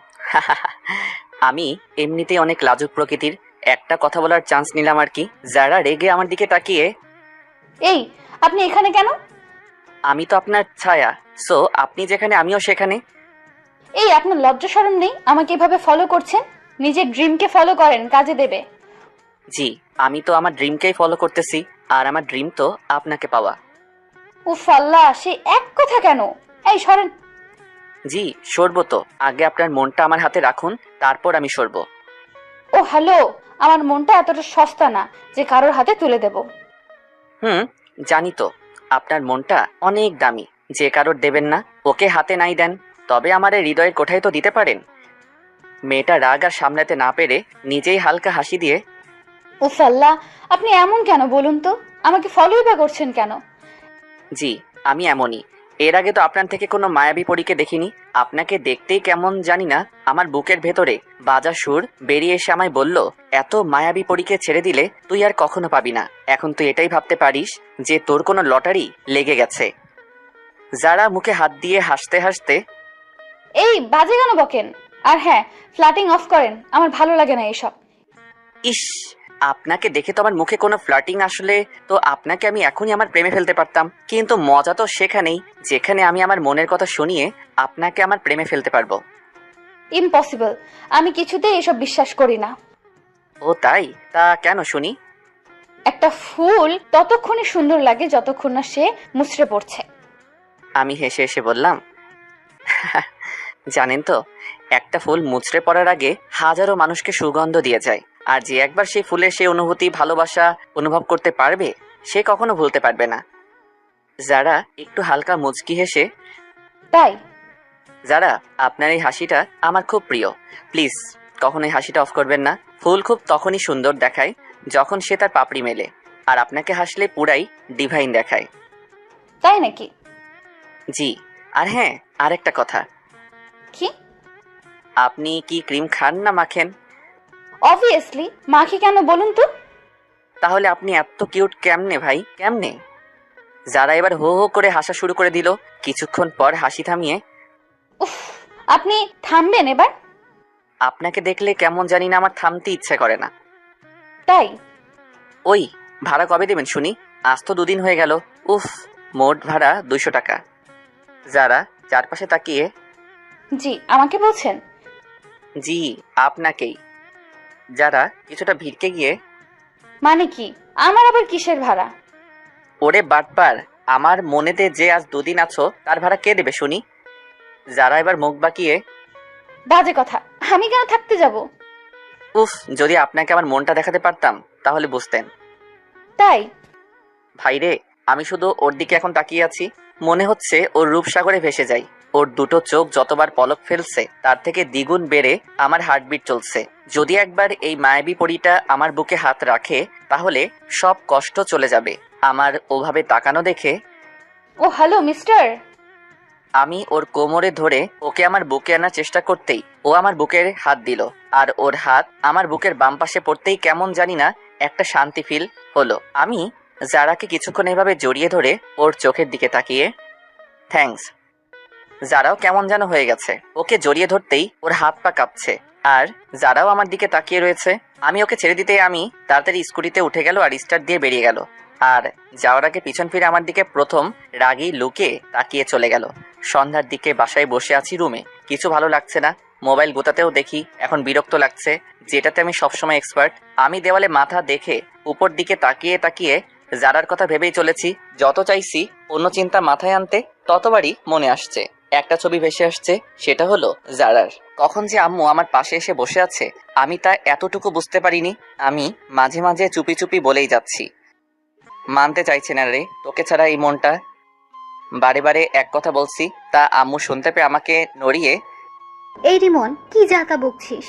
A: আমি এমনিতেই অনেক লাজুক প্রকৃতির, একটা কথা বলার চান্স নিলাম আর কি। যারা রেগে আমার দিকে তাকিয়ে,
C: এই, আপনি এখানে কেন?
A: আমি তো আপনার ছায়া, সো আপনি যেখানে আমিও সেখানে।
C: এই, আপনার লজ্জা শরম নেই আমাকে এভাবে ফলো করছেন? নিজের ড্রিমকে ফলো করেন, কাজে দেবে।
A: জি, আমি তো আমার ড্রিমকেই ফলো করতেছি, আর আমার ড্রিম তো আপনাকে পাওয়া।
C: উফ আল্লাহ, সে এক কথা কেন? এই সরেন।
A: জি, সরবো তো। আগে আপনার মনটা আমার হাতে রাখুন, তারপর আমি সরবো।
C: ও হ্যালো, আমার মনটা এতটা সস্তা না যে কারোর হাতে তুলে দেব।
A: জানি তো, আপনার মনটা অনেক দামি, যে কারোর দেবেন না। ওকে হাতে নাই দেন, তবে আমার এই হৃদয়ের কোঠায় তো দিতে পারেন। মেয়েটা রাগ আর সামলাতে না পেরে নিজেই হালকা হাসি দিয়ে,
C: উফ আল্লাহ, আপনি এমন কেন বলুন তো? আমাকে ফলোই বা করছেন কেন?
A: জি, আমি এমনই। এর আগে তো আপনার থেকে কোনো মায়াবী পরীকে দেখিনি। আপনাকে দেখতেই কেমন জানি না, আমার বুকের ভেতরে বাজা সুর বেরিয়ে এসে আমায় বলল, এত মায়াবী পরীকে ছেড়ে দিলে তুই আর কখনো পাবি না। এখন তুই এটাই ভাবতে পারিস যে তোর কোনো লটারি লেগে গেছে। যারা মুখে হাত দিয়ে হাসতে হাসতে,
C: এই বাজে কেন বকেন? আর হ্যাঁ, ফ্ল্যাটিং অফ করেন, আমার ভালো লাগে না এসব।
A: ইস, আপনাকে দেখে তো আমার মুখে কোনো ফ্লার্টিং আসলে তো আপনাকে আমি এখনই আমার প্রেমে ফেলতে পারতাম, কিন্তু মজা তো সেখানেই যেখানে আমি আমার মনের কথা শুনিয়ে আপনাকে আমার প্রেমে ফেলতে পারবো।
C: ইম্পসিবল, আমি কিছুতেই এসব বিশ্বাস করি না।
A: ও তাই? তা কেন শুনি?
C: একটা ফুল ততক্ষণই সুন্দর লাগে যতক্ষণ না সে মুচড়ে পড়ছে।
A: আমি হেসে হেসে বললাম, জানেন তো, একটা ফুল মুচড়ে পড়ার আগে হাজারো মানুষকে সুগন্ধ দিয়ে যায়, আর যে একবার সেই ফুলের সেই অনুভূতি ভালোবাসা অনুভব করতে পারবে সে কখনো ভুলতে পারবে না। যারা একটু হালকা মুচকি হেসে,
C: তাই?
A: যারা আপনার এই হাসিটা আমার খুব প্রিয়, প্লিজ কখনোই হাসিটা অফ করবেন না। ফুল খুব তখনই সুন্দর দেখায় যখন সে তার পাপড়ি মেলে, আর আপনাকে হাসলে পুরাই ডিভাইন দেখায়।
C: তাই নাকি?
A: জি, আর হ্যাঁ, আরেকটা কথা,
C: কি?
A: আপনি কি ক্রিম খান না মাখেন?
C: অবভিয়াসলি মাখি, কেন বলুন তো?
A: তাহলে আপনি এত কিউট কেমনে ভাই, কেমনে? যারা এবার হো হো করে হাসা শুরু করে দিল, কিছুক্ষণ পর হাসি থামিয়ে,
C: উফ, আপনি থামবেন এবার?
A: আপনাকে দেখলে কেমন জানি না আমার থামতে ইচ্ছে করে না।
C: তাই?
A: ওই, ভাড়া কবে দেবেন শুনি? আজ তো 2 দিন হয়ে গেল। উফ, মোট ভাড়া 200 টাকা। যারা চারপাশে তাকিয়ে,
C: জি, আমাকে বলছেন?
A: জি, আপনাকেই। যারা কিছুটা ভিড়কে গিয়ে,
C: মানে কি? আমার আবার কিসের ভাড়া?
A: ওরে বাটপার, আমার মনেতে যে আজ 2 দিন আছো তার ভাড়া কে দেবে শুনি? যারা এবার মুখ বাঁকিয়ে,
C: বাজে কথা, আমি কেন থাকতে যাব?
A: উফ, যদি আপনাকে আমার মনটা দেখাতে পারতাম তাহলে বুঝতেন।
C: তাই?
A: ভাইরে, আমি শুধু ওর দিকে এখন তাকিয়ে আছি, মনে হচ্ছে ওর রূপসাগরে ভেসে যাই। ওর দুটো চোখ যতবার পলক ফেলছে তার থেকে দ্বিগুণ বেড়ে আমার হার্টবিট চলছে। যদি একবার এই মায়াবী পরীটা আমার বুকে হাত রাখে তাহলে সব কষ্ট চলে যাবে। আমার ওভাবে তাকানো দেখে
C: ও হ্যালো মিস্টার।
A: আমি ওর কোমরে ধরে ওকে আমার বুকে আনার চেষ্টা করতেই ও আমার বুকের হাত দিল, আর ওর হাত আমার বুকের বাম পাশে পড়তেই কেমন জানি না একটা শান্তি ফিল হলো। আমি যারাকে কিছুক্ষণ এভাবে জড়িয়ে ধরে ওর চোখের দিকে তাকিয়ে, থ্যাঙ্কস। যারাও কেমন যেন হয়ে গেছে, ওকে জড়িয়ে ধরতেই ওর হাত পা কাঁপছে, আর যারাও আমার দিকে তাকিয়ে রয়েছে। আমি ওকে ছেড়ে দিতেই আমি তাড়াতাড়ি স্কুটিতে উঠে গেল আর স্টার্ট দিয়ে বেরিয়ে গেল, আর যাওয়ার আগে পিছন ফিরে আমার দিকে প্রথম রাগী লুকে তাকিয়ে চলে গেল। সন্ধ্যার দিকে বাসায় বসে আছি রুমে, কিছু ভালো লাগছে না। মোবাইল গোতাতেও দেখি, এখন বিরক্ত লাগছে, যেটাতে আমি সবসময় এক্সপার্ট। আমি দেওয়ালে মাথা দেখে উপর দিকে তাকিয়ে তাকিয়ে যারার কথা ভেবেই চলেছি। যত চাইছি অন্য চিন্তা মাথায় আনতে ততবারই মনে আসছে একটা ছবি ভেসে আসছে, সেটা হলো জারার। কখন যে আম্মু আমার পাশে এসে বসে আছে আমি তা এতটুকু বুঝতে পারিনি। আমি মাঝে মাঝে চুপি চুপি বলেই যাচ্ছি, মানতে চাইছে না রে, তোকে ছাড়া এই মনটা। বারে বারে এক কথা বলছি, তা আম্মু শুনতে পেয়ে আমাকে নড়িয়ে
D: এই রিমন, কি যা তা বকছিস?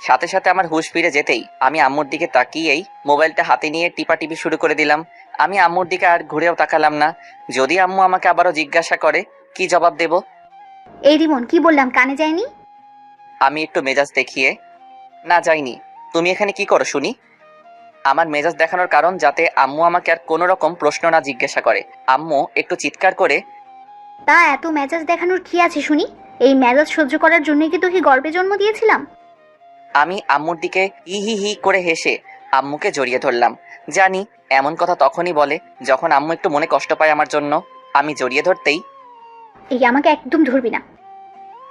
A: সাথে সাথে আমার হুঁশ ফিরে যেতেই আমি আম্মুর দিকে তাকিয়েই মোবাইলটা হাতে নিয়ে টিপাটিপি শুরু করে দিলাম। আমি আম্মুর দিকে আর ঘুরেও তাকালাম না। যদি আম্মু আমাকে আবারও জিজ্ঞাসা করে কি জবাব দেব?
D: এই রিমন, কি বললাম কানে যায়নি?
A: আমি একটু মেজাজ দেখিয়ে, না যাইনি। তুমি এখানে কি করো শুনি? আমার মেজাজ দেখানোর কারণ যাতে আম্মু আমাকে আর কোনো রকম প্রশ্ন না জিজ্ঞাসা করে। আম্মু একটু চিৎকার করে,
D: তা এত মেজাজ দেখানোর কি আছে শুনি? এই মেজাজ সহ্য করার জন্যই কি তোকে গর্ভে জন্ম দিয়েছিলাম?
A: আমি আম্মুর দিকে হি হি হি করে হেসে আম্মুকে জড়িয়ে ধরলাম। জানি এমন কথা তখনই বলে যখন আম্মু একটু মনে কষ্ট পায় আমার জন্য। আমি জড়িয়ে ধরতেই,
D: এই আমাকে একদম ধরবি না।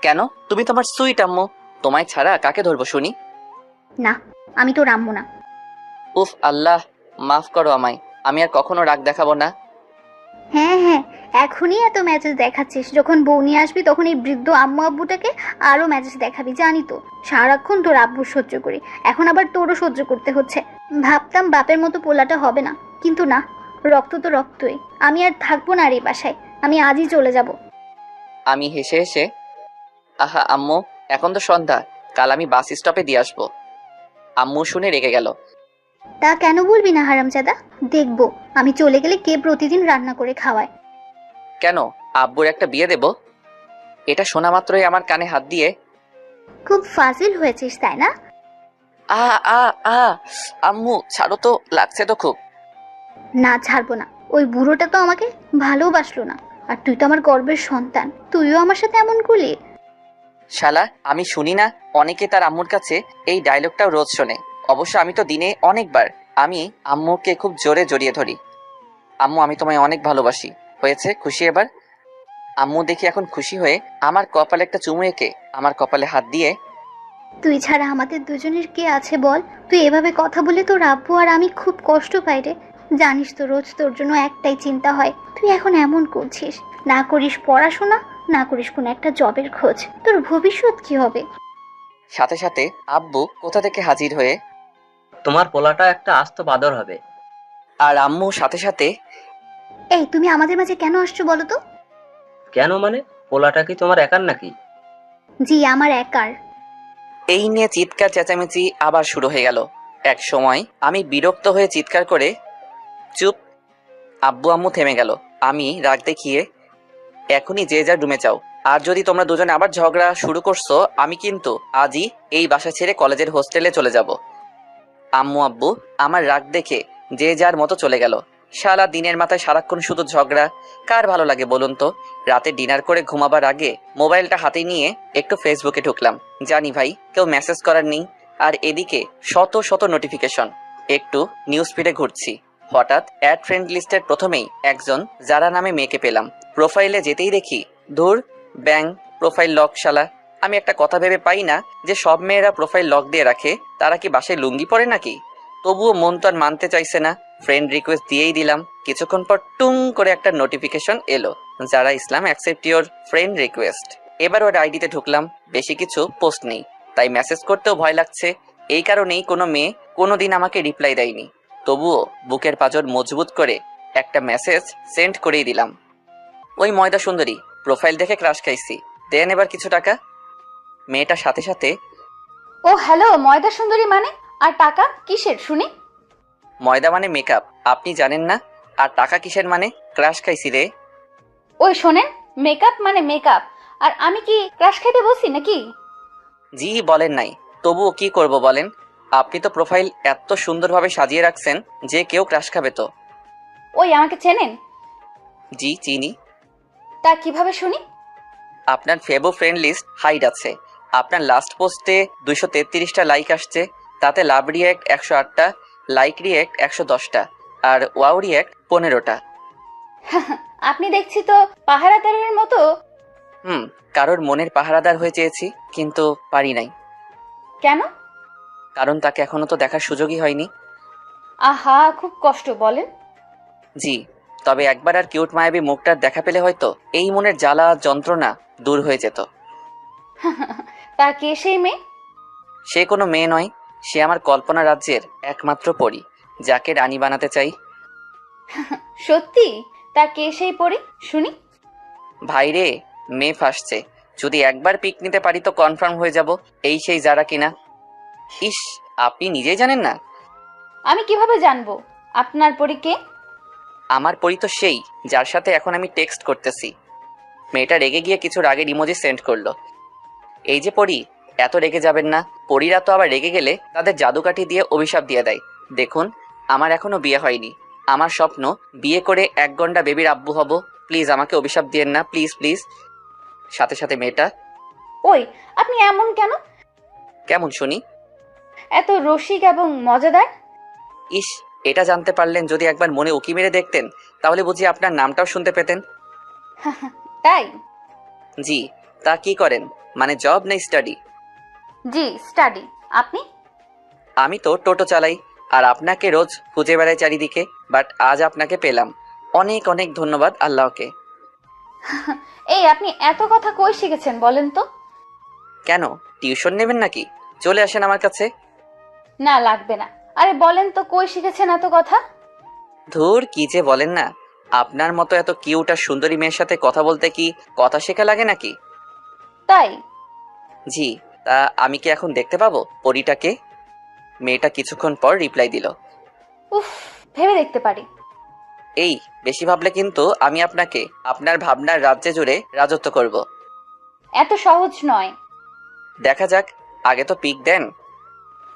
A: কেন? তুমি তোমার সুইট আম্মু, তোমায় ছাড়া কাকে ধরবো শুনি?
D: না, আমি তো রামবো না।
A: উফ আল্লাহ, মাফ করো আমায়। আমি আর কখনো রাগ দেখাবো না।
D: হ্যাঁ হ্যাঁ, এখনই এত ম্যাচেস দেখাচ্ছিস, যখন বউ নিয়ে আসবি তখন এই বৃদ্ধ আম্মু আব্বুটাকে আরো ম্যাচেস দেখাবি, জানি তো। সারাক্ষণ তোর আব্বু সহ্য করি, এখন আবার তোরও সহ্য করতে হচ্ছে। ভাবতাম বাপের মতো পোলাটা হবে না, কিন্তু না, রক্ত তো রক্তই। আমি আর থাকবো না আর এই বাসায়, আমি আজই চলে যাব।
A: আমি হেসে হেসে, আহা আম্মু, এখন তো সন্ধ্যা, কাল আমি বাস স্টপে দিয়ে আসবো। আম্মু শুনে রেগে গেল।
D: তা কেন বলবি না হারামজাদা? দেখবো আমি চলে গেলে কে প্রতিদিন রান্না করে খাওয়ায়।
A: কেন, আব্বুর একটা বিয়ে দেব? এটা শোনা মাত্রই আমার কানে হাত দিয়ে,
D: খুব ফাজিল হয়েছিস তাই না?
A: আ আ আ আম্মু ছাড়ো তো, লাগছে তো খুব।
D: না, ছাড়বো না। ওই বুড়োটা তো আমাকে ভালোবাসলো না, আর তুই তো আমার গর্বের সন্তান, তুইও আমার সাথে এমন করলি।
A: শালা, আমি শুনি না অনেকে তার আম্মুর কাছে এই ডায়লগটাও রোজ শোনে। অবশ্য আমি তো দিনে অনেকবার আমি আম্মুকে খুব জোরে জড়িয়ে ধরি। আম্মু, আমি তোমায় অনেক ভালোবাসি। হয়েছে, খুশি এবার? আম্মু দেখি এখন খুশি হয়ে আমার কপালে একটা চুমু এঁকে আমার কপালে হাত দিয়ে,
D: তুই ছাড়া আমাদের দুজনের কে আছে বল? তুই এভাবে কথা বলে তোর আব্বু আর আমি খুব কষ্ট পাই রে। জানিস তো রোজ তোর জন্য একটাই চিন্তা হয়, তুই এখন এমন করছিস, না করিস পড়াশোনা, না করিস কোনো একটা জবের খোঁজ, তোর ভবিষ্যৎ কি হবে?
A: সাথে সাথে আব্বু কোথা থেকে হাজির হয়ে,
E: তোমার পোলাটা একটা আস্ত বাদর হবে।
A: আর আম্মু সাথে সাথে,
D: এই তুমি আমাদের মাঝে কেন আসছো বলো তো?
E: কেন মানে? পোলাটা কি তোমার একার নাকি?
D: জি, আমার একার।
A: এই নিয়ে চিৎকার চেঁচামেচি আবার শুরু হয়ে গেল। এক সময় আমি বিরক্ত হয়ে চিৎকার করে, চুপ। আব্বু আম্মু থেমে গেল। আমি রাগ দেখিয়ে, এখনই যে যার রুমে যাও। আর যদি তোমরা দুজনে আবার ঝগড়া শুরু করছো, আমি কিন্তু আজই এই বাসা ছেড়ে কলেজের হোস্টেলে চলে যাব। আম্মু আব্বু আমার রাগ দেখে যে যার মতো চলে গেল। সারা দিনের মাথায় সারাক্ষণ শুধু ঝগড়া, কার ভালো লাগে বলুন তো? রাতে ডিনার করে ঘুমাবার আগে মোবাইলটা হাতে নিয়ে একটু ফেসবুকে ঢুকলাম। জানি ভাই, কেউ মেসেজ করার নেই, আর এদিকে শত শত নোটিফিকেশন। একটু নিউজ ফিডে ঘুরছি, হঠাৎ অ্যাড ফ্রেন্ড লিস্টের প্রথমেই একজন যারা নামে মেয়েকে পেলাম। প্রোফাইলে যেতেই দেখি, ধুর, ব্যাং, প্রোফাইল লক শালা। আমি একটা কথা ভেবে পাই না যে সব মেয়েরা প্রোফাইল লক দিয়ে রাখে, তারা কি বাসায় লুঙ্গি পরে নাকি? তবুও মন তো আর মানতে চাইছে না, ফ্রেন্ড রিকোয়েস্ট দিয়েই দিলাম। কিছুক্ষণ পর টুং করে একটা নোটিফিকেশন এলো, যারা ইসলাম অ্যাকসেপ্ট ইওর ফ্রেন্ড রিকোয়েস্ট। এবার ওর আইডিতে ঢুকলাম, বেশি কিছু পোস্ট নেই, তাই মেসেজ করতেও ভয় লাগছে। এই কারণেই কোনো মেয়ে কোনোদিন আমাকে রিপ্লাই দেয়নি। তবুও বুকের পাঁজর মজবুত করে একটা মেসেজ সেন্ড করেই দিলাম। ওই ময়দা সুন্দরী, প্রোফাইল দেখে ক্রাশ খাইছি, দেন এবার কিছু টাকা। মেয়েটার সাথে সাথে,
C: ও হ্যালো, ময়দা সুন্দরী মানে? আর টাকা কিসের শুনি?
A: ময়দা মানে মেকআপ, আপনি জানেন না? আর টাকা কিসের মানে? ক্রাশ খাইছি রে।
C: ওই শোনেন, মেকআপ মানে মেকআপ, আর আমি কি ক্রাশ খাইতে বলছি নাকি?
A: জি বলেন নাই, তবুও কি করব বলেন? আপনি তো প্রোফাইল এত সুন্দরভাবে সাজিয়ে রাখছেন যে কেউ ক্রাশ খাবে তো।
C: ওই আমাকে চেনেন?
A: জি চিনি।
C: তা কিভাবে শুনি?
A: আপনার ফেবো ফ্রেন্ড লিস্ট হাইড আছে। আপনার লাস্ট পোস্টে 233টা লাইক আসছে, তাতে লাভ রিয়্যাক্ট 108টা, লাইক রিয়্যাক্ট 110টা, আর ওয়াও রিয়্যাক্ট 15টা।
C: আপনি দেখছি তো পাহারাদারের মতো।
A: কারোর মনের পাহারাদার হয়ে চেয়েছি, কিন্তু পারি নাই।
C: কেন?
A: কারণ তাকে এখনো তো দেখার সুযোগই হয়নি।
C: আহা, খুব কষ্ট, বলেন।
A: জি, তবে একবার আর কিউট মায়াবী মুখটার দেখা পেলে হয়তো এই মনের জ্বালা যন্ত্রণা দূর হয়ে যেত।
C: তা কে সেই মেয়ে?
A: সে কোনো মেয়ে নয়, সে আমার কল্পনা রাজ্যের একমাত্র পরী, যাকে রানী বানাতে চাই।
C: সত্যি? তা কে সেই পরি শুনি?
A: ভাইরে, মেয়ে ফাঁসছে। যদি একবার পিক নিতে পারি তো কনফার্ম হয়ে যাব এই সেই যারা কিনা। ইস, আপনি নিজেই জানেন না?
C: আমি কিভাবে জানবো আপনার পরি কে?
A: আমার পরী তো সেই যার সাথে এখন আমি টেক্সট করতেছি। মেয়েটা রেগে গিয়ে কিছু রাগের ইমোজি সেন্ড করলো। এই যে পরী, এত রেগে যাবেন না। পরীরা তো আবার রেগে গেলে তাদের জাদুকাঠি দিয়ে অভিশাপ দিয়ে দেয়। দেখুন, আমার এখনো বিয়ে হয়নি। আমার স্বপ্ন বিয়ে করে 1 ঘন্টা বেবির আব্বু হব। প্লিজ আমাকে অভিশাপ দিয়েন না, প্লিজ প্লিজ। সাথে সাথে মেয়েটা,
C: ওই আপনি এমন কেন?
A: কেমন শুনি?
C: এত রসিক এবং মজাদার।
A: ইস, এটা জানতে পারলেন যদি একবার মনে উকি মেরে দেখতেন, তাহলে বুঝি আপনার নামটাও শুনতে পেতেন।
C: তাই?
A: জি। তা কি করেন, মানে জব না স্টাডি?
C: জি, স্টাডি। আপনি?
A: আমি তো টোটো চালাই, আর আপনাকে রোজ খুঁজে বেড়াই চারিদিকে, বাট আজ আপনাকে পেলাম। অনেক অনেক ধন্যবাদ আল্লাহকে।
C: এই আপনি এত কথা কই শিখেছেন বলেন তো?
A: কেন, টিউশন নেবেন নাকি? চলে আসেন আমার কাছে।
C: না, লাগবে না। আরে বলেন তো কই শিখেছেন এত কথা?
A: ধুর, কি যে বলেন না। আপনার মতো এত কিউট আর সুন্দরী মেয়ের সাথে কথা বলতে কি কথা শেখা লাগে নাকি?
C: তাই?
A: জি। তা আমি কি এখন দেখতে পাবো পরীটাকে? মেয়েটা কিছুক্ষণ পর রিপ্লাই দিল।
C: উফ, ভেবে দেখতে পারি।
A: এই, বেশি ভাবলে কিন্তু আমি আপনাকে আপনার ভাবনার রাজ্যে জুড়ে রাজত্ব করব।
C: এত সহজ নয়।
A: দেখা যাক, আগে তো পিক দেন।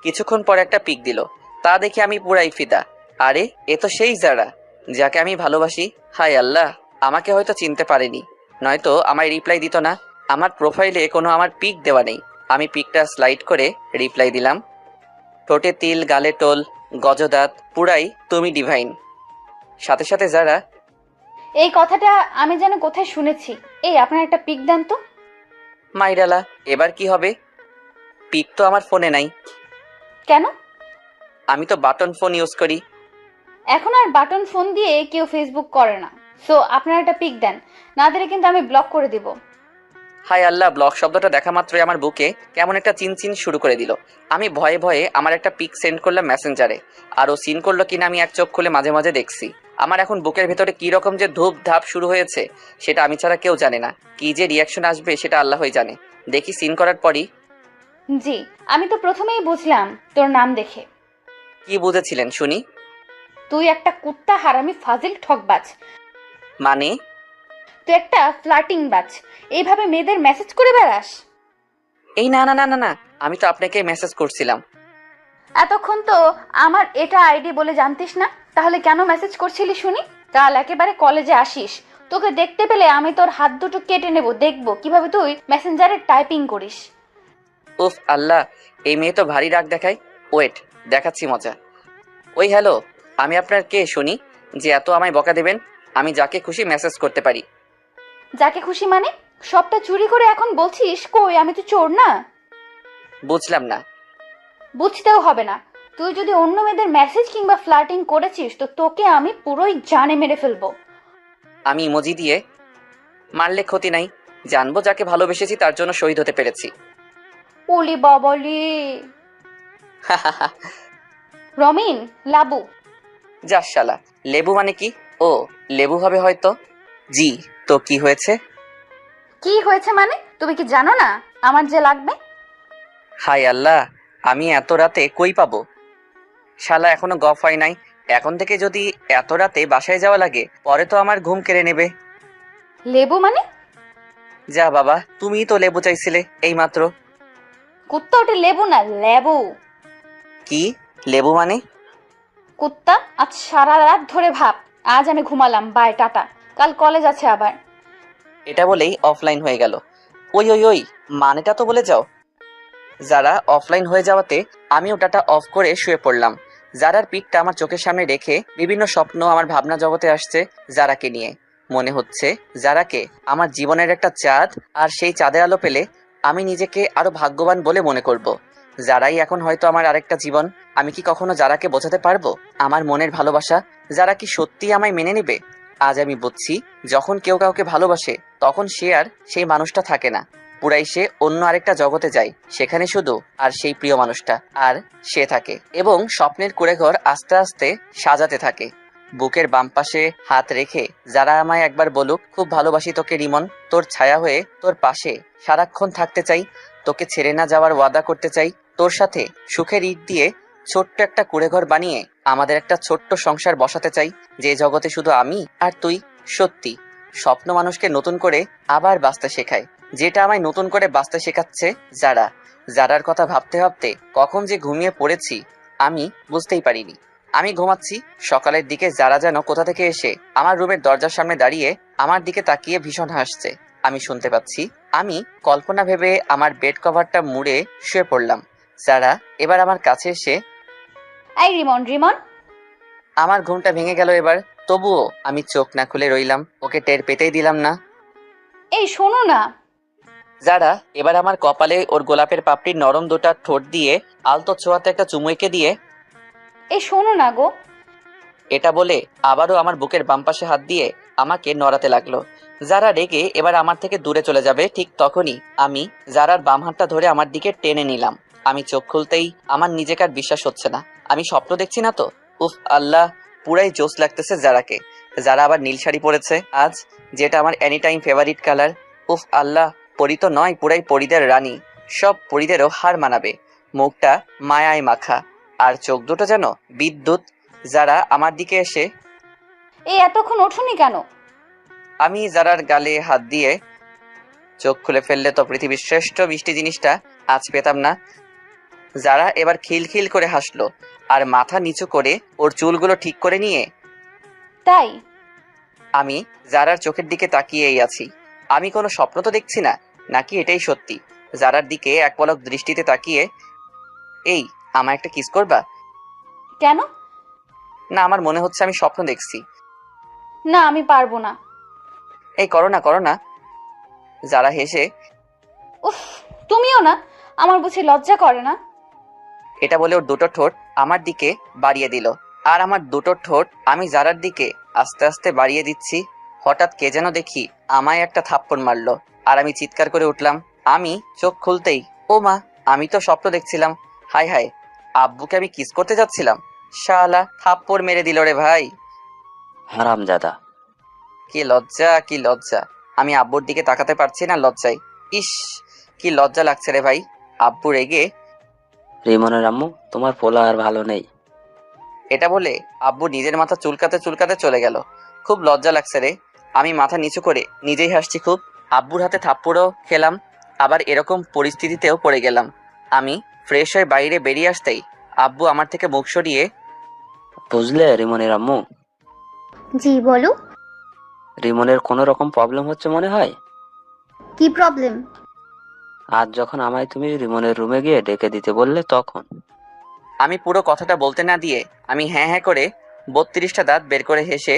A: কিছুক্ষণ পর একটা পিক দিল। তা দেখে আমি পুরাই ফিদা। আরে, এ তো সেই যারা, যাকে আমি ভালোবাসি। হায় আল্লাহ, আমাকে হয়তো চিনতে পারেনি, নয়তো আমায় রিপ্লাই দিত না। আমার প্রোফাইলে কোনো আমার পিক দেওয়া নেই। আমি পিকটা স্লাইড করে রিপ্লাই দিলাম। ঠোঁটে তিল, গালে টোল, গজদাঁত, পুরাই তুমি ডিভাইন। সাথে সাথে যারা,
C: এই কথাটা আমি যেন কোথায় শুনেছি। এই আপনার একটা পিক দেন তো।
A: মাইরালা, এবার কি হবে? পিক তো আমার ফোনে নাই।
C: কেন?
A: আমি তো বাটন ফোন ইউজ করি।
C: এখন আর বাটন ফোন দিয়ে কেউ ফেসবুক করে না। সো আপনার একটা পিক দেন, না দিলে কিন্তু আমি ব্লক করে দিব।
A: হায় আল্লাহ, ব্লক শব্দটা দেখা মাত্রই আমার বুকে কেমন একটা চিনচিন শুরু করে দিল। আমি ভয়ে ভয়ে আমার একটা পিক সেন্ড করলাম মেসেঞ্জারে। আর ও সিন করলো কিনা আমি এক চোখ খুলে মাঝে মাঝে দেখছি। আমার এখন বুকের ভেতরে কি রকম যে ধূপ ধাপ শুরু হয়েছে, সেটা আমি ছাড়া কেউ জানে না। কি যে রিয়াকশন আসবে সেটা আল্লাহই জানে। দেখি সিন করার পরই।
C: জি, আমি তো প্রথমেই বুঝলাম তোর নাম দেখে।
A: কি বুঝেছিলেন শুনি?
C: তুই একটা কুত্তা, হারামি, ফাজিল, ঠকবাজ।
A: মানে?
C: তুই একটা ফ্লার্টিং বাজ। এইভাবে মেয়েদের মেসেজ করে বেড়াস।
A: এই না না না না না, আমি তো আপনাকে মেসেজ করছিলাম।
C: এতক্ষণ তো আমার এটা আইডি বলে জানতিস না, তাহলে কেন মেসেজ করছিলি শুনি? কাল একেবারে কলেজে আসিস, তোকে দেখতে পেলে আমি তোর হাত দুটো কেটে নেব, দেখবো কিভাবে তুই মেসেঞ্জারে টাইপিং করিস।
A: উফ আল্লাহ, এই মেয়ে তো ভারী রাগ দেখায়। ওয়েট, দেখাচ্ছি মজা। ওই হ্যালো, আমি আপনার কে শুনি, যে এত আমায় বকা দেবেন? আমি যাকে খুশি মেসেজ করতে পারি।
C: যাকে খুশি মানে? সবটা চুরি করে এখন বলছিস কই আমি তো চোর না?
A: বুঝলাম না।
C: বুঝতেও হবে না। তুই যদি অন্য মেয়েদের মেসেজ কিংবা ফ্লার্টিং করেছিস তো তোকে আমি পুরোই জানে মেরে ফেলবো।
A: আমি ইমোজি দিয়ে, মারলে ক্ষতি নাই। জানবো যাকে ভালোবেসেছি তার জন্য শহীদ হতে পেরেছি।
C: ওলি বাবলি। রমিন, লাবু।
A: যাস শালা, লেবু মানে কি? ও, লেবু হবে হয়তো। জি, তো কি হয়েছে?
C: কি হয়েছে মানে? তুমি কি জানো না আমার যে লাগবে?
A: হায় আল্লাহ, আমি এত রাতে কই পাবো? শালা এখনো গফ হয় নাই। এখন থেকে যদি এত রাতে বাসায় যাওয়া লাগে, পরে তো আমার ঘুম কেড়ে নেবে।
C: লেবু মানে?
A: যা বাবা, তুমিই তো লেবু চাইছিলে এইমাত্র।
C: কুত্তা, ওটা লেবু না, লেবু।
A: কি লেবু মানে?
C: কুত্তা, আজ সারা রাত ধরে ভাব। আজ আমি ঘুমালাম, বাই, টাটা। কাল কলেজ আছে আবার।
A: এটা বলেই অফলাইন হয়ে গেল। ওই ওই ওই, মানেটা তো বলে যাও। যারা অফলাইন হয়ে যাওয়াতে আমি ওটাটা অফ করে শুয়ে পড়লাম। যারার পিকটা আমার চোখের সামনে রেখে বিভিন্ন স্বপ্ন আমার ভাবনা জগতে আসছে যারাকে নিয়ে। মনে হচ্ছে যারাকে আমার জীবনের একটা চাঁদ, আর সেই চাঁদের আলো পেলে আমি নিজেকে আরো ভাগ্যবান বলে মনে করব। যারাই এখন হয়তো আমার আরেকটা জীবন। আমি কি কখনো যারাকে বোঝাতে পারবো আমার মনের ভালোবাসা? যারা কি সত্যি আমায় মেনে নেবে? আজ আমি বুঝছি, যখন কেউ কাউকে ভালোবাসে তখন সে আর সেই মানুষটা থাকে না, পুরাই সে অন্য আরেকটা জগতে যায়। সেখানে শুধু আর সেই প্রিয় মানুষটা আর সে থাকে, এবং স্বপ্নের কুঁড়েঘর আস্তে আস্তে সাজাতে থাকে। বুকের বাম পাশে হাত রেখে যারা আমায় একবার বলুক, খুব ভালোবাসি তোকে রিমন, তোর ছায়া হয়ে তোর পাশে সারাক্ষণ থাকতে চাই, তোকে ছেড়ে না যাওয়ার ওয়াদা করতে চাই, তোর সাথে সুখের ইট দিয়ে ছোট্ট একটা কুঁড়েঘর বানিয়ে আমাদের একটা ছোট্ট সংসার বসাতে চাই, যে জগতে শুধু আমি আর তুই। সত্যি, স্বপ্ন মানুষকে নতুন করে আবার বাঁচতে শেখায়, যেটা আমায় নতুন করে বাঁচতে শেখাচ্ছে যারা। যারার কথা ভাবতে ভাবতে কখন যে ঘুমিয়ে পড়েছি আমি বুঝতেই পারিনি। আমি ঘুমাচ্ছি, সকালের দিকে যারা যেন কোথা থেকে এসে আমার রুমের দরজার সামনে দাঁড়িয়ে আমার দিকে তাকিয়ে ভীষণ হাসছে আমি শুনতে পাচ্ছি। আমি কল্পনা ভেবে আমার বেড কভারটা মুড়ে শুয়ে পড়লাম। যারা এবার আমার কাছে এসে,
C: এই রিমন, রিমন।
A: আমার ঘুমটা ভেঙে গেল এবার। তবুও আমি চোখ না খুলে রইলাম, ওকে টের পেতেই দিলাম না।
C: এই শোনো না।
A: যারা এবার আমার কপালে ওর গোলাপের পাপড়ির নরম দুটা ঠোঁট দিয়ে আলতো ছোঁয়াতে একটা চুমু এঁকে দিয়ে
C: এই শোনো না গো।
A: এটা বলে আবারও আমার বুকের বাম পাশে হাত দিয়ে আমাকে নড়াতে লাগলো। যারা রেগে এবার আমার থেকে দূরে চলে যাবে, ঠিক তখনই আমি যারার বাম হাতটা ধরে আমার দিকে টেনে নিলাম। আমি চোখ খুলতেই আমার নিজেকে আর বিশ্বাস হচ্ছে না, আমি স্বপ্ন দেখছি না তো। উফ আল্লাহ, পুরাই জোশ লাগতেছে যারাকে। যারা আবার নীল শাড়ি পরেছে আজ, যেটা আমার এনি টাইম ফেভারিট কালার। উফ আল্লাহ, পরি তো নয়, পুরাই পরিদের রানী, সব পরিদেরও হার মানাবে। মুখটা মায়ায় মাখা আর চোখ দুটো যেন বিদ্যুৎ। যারা আমার দিকে এসে
C: এই এতক্ষণ ওঠোনি কেন?
A: আমি যারার গালে হাত দিয়ে চোখ খুলে ফেললে তো পৃথিবীর শ্রেষ্ঠ মিষ্টি জিনিসটা আজ পেতাম না। যারা এবার খিলখিল করে হাসলো আর মাথা নিচু করে ওর চুলগুলো ঠিক করে নিয়ে
C: তাই?
A: আমি যারার চোখের দিকে তাকিয়েই আছি। আমি কোনো স্বপ্ন তো দেখছি না, নাকি এটাই সত্যি? যারার দিকে এক পলক দৃষ্টিতে তাকিয়ে, এই আমায় একটা কিস করবা?
C: কেন?
A: না, আমার মনে হচ্ছে আমি স্বপ্ন দেখছি।
C: না, আমি পারবো না।
A: এই করো না, করো না। যারা হেসে
C: উফ, তুমিও না? আমার বুঝি লজ্জা করে না?
A: এটা বলে ওর দুটো ঠোঁট আমার দিকে বাড়িয়ে দিল, আর আমার দুটো ঠোঁট আমি যারার দিকে আস্তে আস্তে বাড়িয়ে দিচ্ছি। হঠাৎ কে যেন দেখি আমায় একটা থাপ্পড় মারলো, আর আমি চিৎকার করে উঠলাম। আমি চোখ খুলতেই, ও মা, আমি তো স্বপ্ন দেখছিলাম। হায় হায়, আব্বুকে আমি কিস করতে যাচ্ছিলাম, শালা থাপ্পড় মেরে দিল রে ভাই।
E: হারামজাদা।
A: কি লজ্জা, কি লজ্জা। আমি আব্বুর দিকে তাকাতে পারছি না লজ্জায়। ইস, কি লজ্জা লাগছে রে ভাই। আব্বু রেগে
E: রিমনের আম্মু, তোমার পোলা আর ভালো নেই।
A: এটা বলে আব্বু নিজের মাথা চুলকাতে চুলকাতে চলে গেল। খুব লজ্জা লাগছে রে। আমি মাথা নিচু করে নিজেই হাসছি খুব। আব্বুর হাতে থাপ্পড়ও খেলাম, আবার এরকম পরিস্থিতিতেও পড়ে গেলাম। আমি ফ্রেশ হয়ে বাইরে বেরিয়ে আসতেই আব্বু আমার থেকে মুখ সরিয়ে,
E: বুঝলে রিমনের আম্মু,
D: জি বলো।
E: রিমনের কোনো রকম প্রবলেম হচ্ছে মনে হয়।
D: কি প্রবলেম?
E: আজ যখন আমায় তুমি রিমনের রুমে গিয়ে ডেকে দিতে বললে তখন।
A: আমি পুরো কথাটা বলতে না দিয়ে আমি হ্যাঁ হ্যাঁ করে 32টা দাঁত বের করে হেসে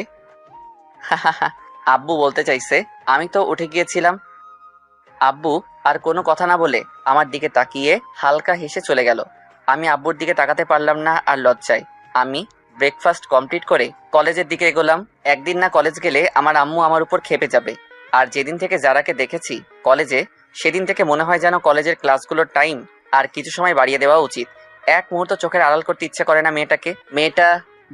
A: আব্বু বলতে চাইছে, আমি তো উঠে গিয়েছিলাম। আব্বু আর কোনো কথা না বলে আমার দিকে তাকিয়ে হালকা হেসে চলে গেল। আমি আব্বুর দিকে তাকাতে পারলাম না আর লজ্জায়। আমি ব্রেকফাস্ট কমপ্লিট করে কলেজের দিকে এগোলাম। একদিন না কলেজ গেলে আমার আম্মু আমার উপর ক্ষেপে যাবে। আর যেদিন থেকে যারাকে দেখেছি কলেজে, সেদিন থেকে মনে হয় যেন কলেজের ক্লাসগুলোর টাইম আর কিছু সময় বাড়িয়ে দেওয়া উচিত। এক মুহূর্ত চোখের আড়াল করতে ইচ্ছে করে না মেয়েটাকে। মেয়েটা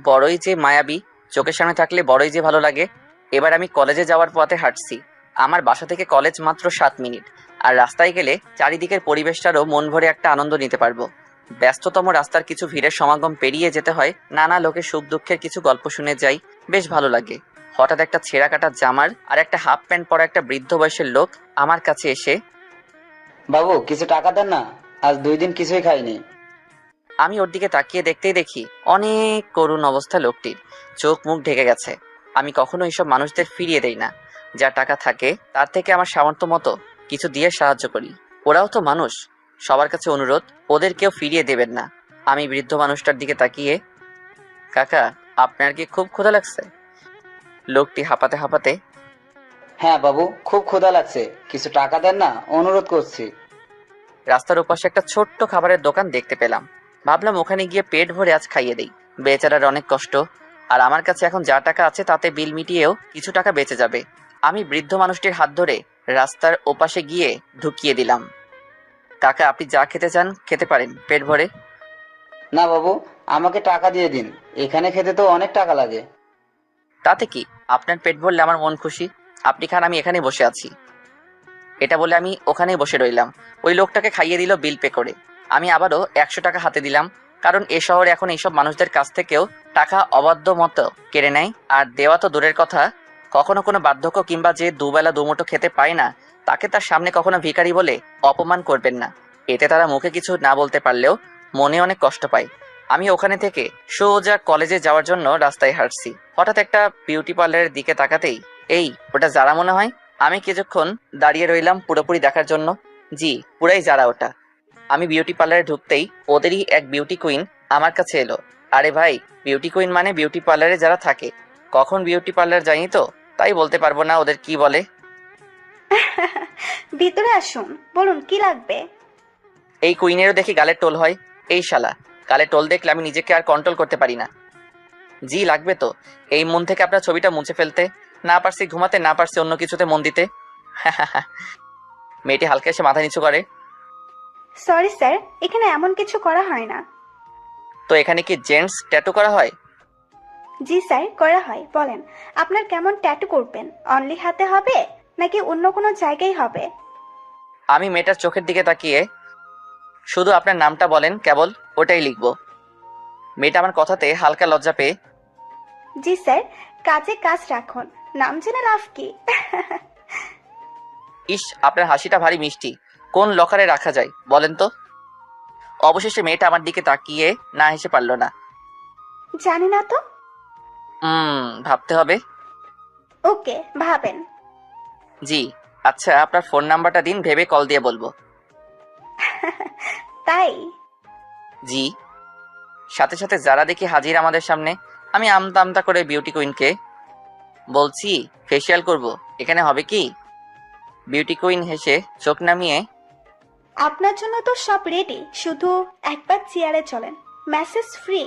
A: বড়ই যে মায়াবী, চোখের সামনে থাকলে বড়ই যে ভালো লাগে। এবার আমি কলেজে যাওয়ার পথে হাঁটছি। আমার বাসা থেকে কলেজ মাত্র 7 মিনিট, আর রাস্তায় গেলে চারিদিকের পরিবেশটারও মন ভরে একটা আনন্দ নিতে পারবো। ব্যস্ততম রাস্তার কিছু ভিড়ের সমাগম পেরিয়ে যেতে হয়, নানা লোকের সুখ দুঃখের কিছু গল্প শুনে যাই, বেশ ভালো লাগে। হঠাৎ একটা ছেঁড়া কাটা জামার আর একটা হাফ প্যান্ট পরা একটা বৃদ্ধ বয়সের লোক আমার কাছে এসে,
F: বাবু কিছু টাকা দেন না, আজ 2 দিন কিছুই খাইনি।
A: আমি ওর দিকে তাকিয়ে দেখতেই দেখি অনেক করুণ অবস্থা লোকটির, চোখ মুখ ঢেকে গেছে। আমি কখনো এইসব মানুষদের ফিরিয়ে দেই না। যা টাকা থাকে তার থেকে আমার সামর্থ্য মতো কিছু দিয়ে সাহায্য করি। ওরাও তো মানুষ, সবার কাছে অনুরোধ, ওদের কেউ ফিরিয়ে দেবেন না। আমি বৃদ্ধ মানুষটার দিকে তাকিয়ে, কাকা আপনার কি খুব ক্ষুধা লাগছে? লোকটি হাঁপাতে হাঁপাতে,
F: হ্যাঁ বাবু, খুব ক্ষুধা লাগছে, কিছু টাকা দেন না, অনুরোধ করছি।
A: রাস্তার ওপাশে একটা ছোট্ট খাবারের দোকান দেখতে পেলাম। ভাবলাম ওখানে গিয়ে পেট ভরে আজ খাইয়ে দেই। বেচারার অনেক কষ্ট, আর আমার কাছে এখন যা টাকা আছে তাতে বিল মিটিয়েও কিছু টাকা বেঁচে যাবে। আমি বৃদ্ধ মানুষটির হাত ধরে রাস্তার ওপাশে গিয়ে ঢুকিয়ে দিলাম। কাকা আপনি যা খেতে চান খেতে পারেন পেট ভরে।
F: না বাবু, আমাকে টাকা দিয়ে দিন, এখানে খেতে তো অনেক টাকা লাগে।
A: তাতে কি, আপনার পেট ভরলে আমার মন খুশি। আপনি খান, আমি এখানেই বসে আছি। এটা বলে আমি ওখানেই বসে রইলাম। ওই লোকটাকে খাইয়ে দিল বিল পে করে। আমি আবারও 100 টাকা হাতে দিলাম, কারণ এ শহরে এখন এইসব মানুষদের কাছ থেকেও টাকা অবাধ্য মতো কেড়ে নেয়। আর দেওয়া তো দূরের কথা, কখনো কোনো বার্ধক্য কিংবা যে দুবেলা দুমুঠো খেতে পায় না, তাকে তার সামনে কখনো ভিখারি বলে অপমান করবেন না। এতে তারা মুখে কিছু না বলতে পারলেও মনে অনেক কষ্ট পায়। আমি ওখানে থেকে সোজা কলেজে যাওয়ার জন্য রাস্তায় হাঁটছি। হঠাৎ একটা বিউটি পার্লারের দিকে তাকাতেই, এই ওটা যারা মনে হয়। আমি কিছুক্ষণ দাঁড়িয়ে রইলাম পুরোপুরি দেখার জন্য। জি, পুরাই যারা ওটা। আমি বিউটি পার্লারে ঢুকতেই ওদেরই এক বিউটি কুইন আমার কাছে এলো। আরে ভাই, বিউটি কুইন মানে বিউটি পার্লারে যারা থাকে। কখন বিউটি পার্লার যাইনি তো, তাই বলতে পারবো না ওদের কি বলে।
G: ভিতরে আসুন, বলুন কি লাগবে।
A: এই কুইনেরও দেখি গালের টোল হয়। এই শালা, গালের টোল দেখলে আমি নিজেকে আর কন্ট্রোল করতে পারি না। জি লাগবে তো। এই মন থেকে আপনার ছবিটা মুছে ফেলতে, না পারছি ঘুমাতে, না পারছি অন্য কিছুতে মন দিতে। মেয়েটি হালকা এসে মাথা নিচু করে।
G: সরি স্যার, এখানে এমন কিছু করা হয় না।
A: তো এখানে কি জেন্টস ট্যাটু করা হয়?
G: জি স্যার, করা হয়। বলেন আপনার কেমন ট্যাটু করবেন? অনলি হাতে হবে নাকি অন্য কোনো জায়গায় হবে?
A: আমি মেয়েটার চোখের দিকে তাকিয়ে, শুধু আপনার নামটা বলেন কেবল, ওটাই লিখবো। মেয়েটা আমার কথাতে হালকা লজ্জা পেয়ে,
G: জি স্যার, কাজে কাজ রাখুন, নাম জেনে লাভ কি।
A: ইস, আপনার হাসিটা ভারী মিষ্টি। কোন লকারে রাখা যায় বলেন তো? অবশেষে মেয়েটা আমার দিকে তাকিয়ে না হেসে পারল না।
G: জানি না তো।
A: ভাবতে হবে।
G: ওকে, ভাবেন।
A: জি। আচ্ছা, আপনার ফোন নাম্বারটা দিন, ভেবে কল দিয়ে বলবো।
G: তাই?
A: জি। সাথে সাথে যারা দেখি হাজির আমাদের সামনে। আমি আমতা আমতা করে বিউটি কুইনকে বলছি, ফেসিয়াল করব, এখানে হবে কি? বিউটি কুইন হেসে চোখ নামিয়ে,
G: আপনার জন্য তো সব রেডি, শুধু একবার চেয়ারে চলেন, মেসেজ ফ্রি।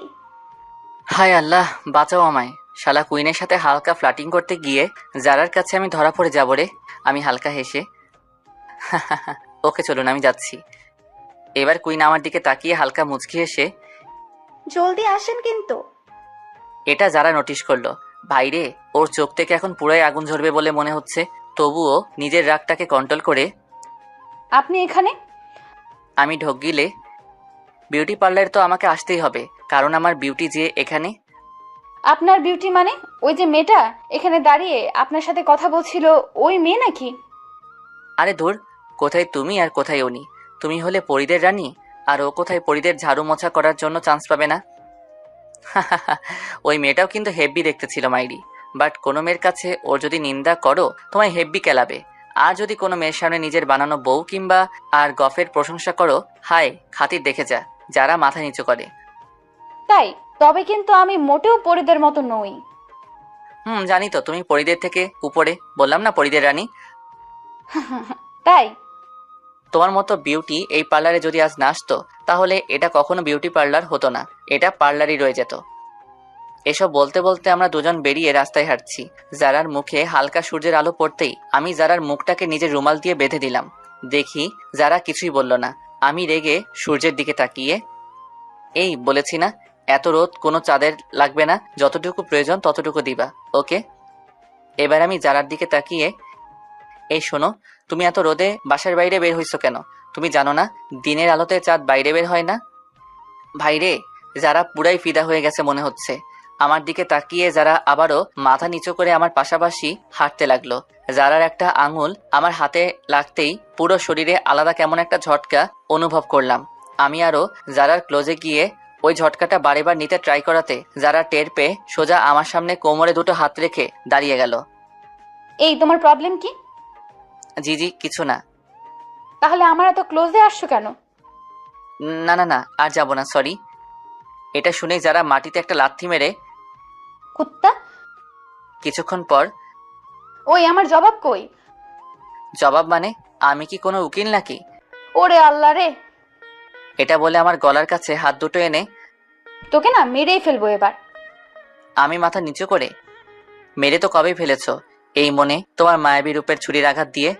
A: হায় আল্লাহ, বাঁচাও আমায়। শালা কুইনের সাথে হালকা ফ্লাটিং করতে গিয়ে যারার কাছে আমি ধরা পড়ে যাব রে। আমি হালকা হেসে, ওকে চলুন আমি যাচ্ছি। এবার কুইন আমার দিকে তাকিয়ে হালকা মুচকি হেসে,
G: জলদি আসেন কিন্তু।
A: এটা যারা নোটিশ করলো। ভাইরে, ওর চোখ থেকে এখন পুরাই আগুন ঝরবে বলে মনে হচ্ছে। তবুও নিজের রাগটাকে কন্ট্রোল করে
C: আপনি এখানে?
A: আমি ঢোক গিলে, বিউটি পার্লার তো আমাকে আসতেই হবে, কারণ আমার বিউটি যে এখানে।
C: আপনার বিউটি মানে ওই যে মেয়েটা এখানে দাঁড়িয়ে আপনার সাথে কথা বলছিল, ওই মেয়ে নাকি?
A: আরে ধুর, কোথায় তুমি আর কোথায় উনি? তুমি হলে পরীদের রানী, আর ও কোথায় পরীদের ঝাড়ু মোছা করার জন্য চান্স পাবে না? ওই মেয়েটাও কিন্তু হেব্বি দেখতে ছিল মাইরি। বাট কোনো মেয়ের কাছে ওর যদি নিন্দা করো, তোমায় হেব্বি কেলাবে। আর যদি কোনো মেয়ের সামনে নিজের বানানো বউ কিংবা আর গফের প্রশংসা করো, হায় খাতির দেখে যা, যারা মাথা নিচু করে।
C: তাই? তবে কিন্তু আমি মোটেও পরিদের মতো নই।
A: জানি তো, তুমি পরীদের থেকে উপরে, বললাম না পরীদের রানী।
C: তাই?
A: তোমার মতো বিউটি এই পার্লারে যদি আজ না আসতো, তাহলে এটা কখনো বিউটি পার্লার হতো না, এটা পার্লারই রয়ে যেত। এসব বলতে বলতে আমরা দুজন বেরিয়ে রাস্তায় হাঁটছি। জারার মুখে হালকা সূর্যের আলো পড়তেই আমি জারার মুখটাকে নিজের রুমাল দিয়ে বেঁধে দিলাম। দেখি জারা কিছুই বলল না। আমি রেগে সূর্যের দিকে তাকিয়ে, এই বলেছি না, এত রোদ কোনো চাঁদের লাগবে না, যতটুকু প্রয়োজন ততটুকু দিবা, ওকে? এবার আমি জারার দিকে তাকিয়ে, এই শোনো, তুমি এত রোদে বাসার বাইরে বের হইছো কেন? তুমি জানো না দিনের আলোতে চাঁদ বাইরে বের হয় না? ভাইরে, যারা পুরাই ফিদা হয়ে গেছে মনে হচ্ছে। আমার দিকে তাকিয়ে যারা আবারও মাথা নিচু করে আমার পাশাপাশি হাঁটতে লাগলো। যারার একটা আঙুল আমার হাতে লাগতেই পুরো শরীরে আলাদা কেমন একটা ঝটকা অনুভব করলাম। আমি আরো যারার ক্লোজে গিয়ে ওই ঝটকাটা বারেবার নিতে ট্রাই করাতে যারা টের পেয়ে সোজা আমার সামনে কোমরে দুটো হাত রেখে দাঁড়িয়ে গেল।
C: এই তোমার প্রবলেম কি?
A: জি জি, কিছু না।
C: তাহলে আমার এত ক্লোজে আসছো কেন?
A: না না না, আর যাব না, সরি। এটা শুনেই যারা মাটিতে একটা লাথি মেরে,
C: কুত্তা।
A: কিছুক্ষণ পর,
C: ওই আমার জবাব কই?
A: জবাব মানে? আমি কি কোনো উকিল নাকি?
C: ওরে আল্লাহ রে!
A: এটা বলে আমার গলার কাছে হাত দুটো এনে
C: তোকে না মেরেই ফেলবো এবার।
A: আমি মাথা নিচু করে, মেরে তো কবেই ফেলেছ, এই মনে তোমার মায়াবী রূপের ছুরির আঘাত দিয়ে।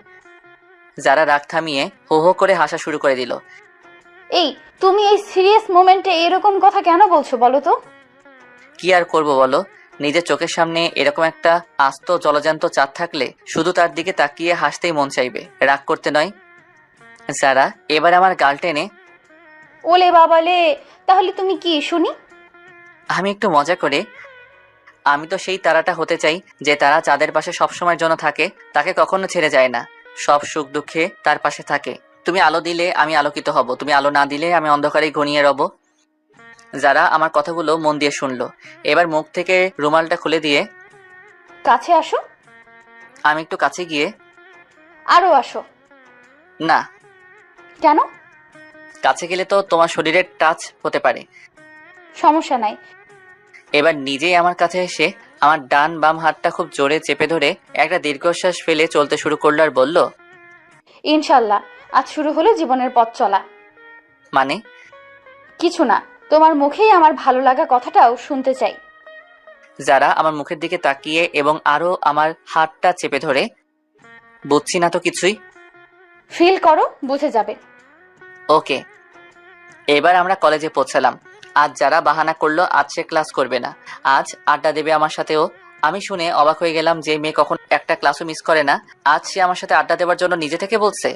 A: যারা রাগ থামিয়ে হো হো করে হাসা শুরু করে দিল।
C: এই তুমি এই সিরিয়াস মোমেন্টে এরকম কথা কেন বলছো বলো তো?
A: কি আর করব বলো, নিজের চোখের সামনে এরকম একটা আস্ত জলজান্ত চাঁদ থাকলে শুধু তার দিকে তাকিয়ে হাসতেই মন চাইবে, রাগ করতে নয়। যারা এবার আমার গাল টেনে,
C: ওলে বাবালে, তাহলে তুমি কি শুনি?
A: আমি একটু মজা করে, আমি তো সেই তারাটা হতে চাই যে তারা চাঁদের পাশে সবসময়ের জন্য থাকে, তাকে কখনো ছেড়ে যায় না, সব সুখ দুঃখে তার পাশে থাকে। তুমি আলো দিলে আমি আলোকিত হব, তুমি আলো না দিলে আমি অন্ধকারে ঘনিয়ে রব। যারা আমার কথাগুলো মন দিয়ে শুনলো। এবার মুখ থেকে রুমালটা খুলে দিয়ে,
C: কাছে আসো।
A: আমি একটু কাছে গিয়ে,
C: আরো আসো।
A: না,
C: কেন?
A: কাছে গেলে তো তোমার শরীরের টাচ হতে পারে।
C: সমস্যা নাই।
A: এবার নিজেই আমার কাছে এসে আমার ডান বাম হাতটা খুব জোরে চেপে ধরে একটা দীর্ঘশ্বাস ফেলে চলতে শুরু করলো আর বলল,
C: ইনশাল্লাহ আজ শুরু হলো জীবনের পথ চলা।
A: মানে?
C: কিছু না, তোমার মুখেই আমার ভালো লাগা কথাটাও শুনতে চাই।
A: যারা আমার মুখের দিকে তাকিয়ে এবং আরো আমার হাতটা চেপে ধরে, বুঝছি না তো কিছুই।
C: ফিল করো, বুঝে যাবে।
A: ওকে। এবার আমরা কলেজে পৌঁছালাম। আজ যারা বাহানা করলো আজ সে ক্লাস করবে না, আজ আড্ডা দেবে আমার সাথেও। আমি শুনে অবাক হয়ে গেলাম যে মেয়ে কখন একটা ক্লাসও মিস করে না, আজ সে আমার সাথে আড্ডা দেওয়ার জন্য নিজে থেকে বলছে।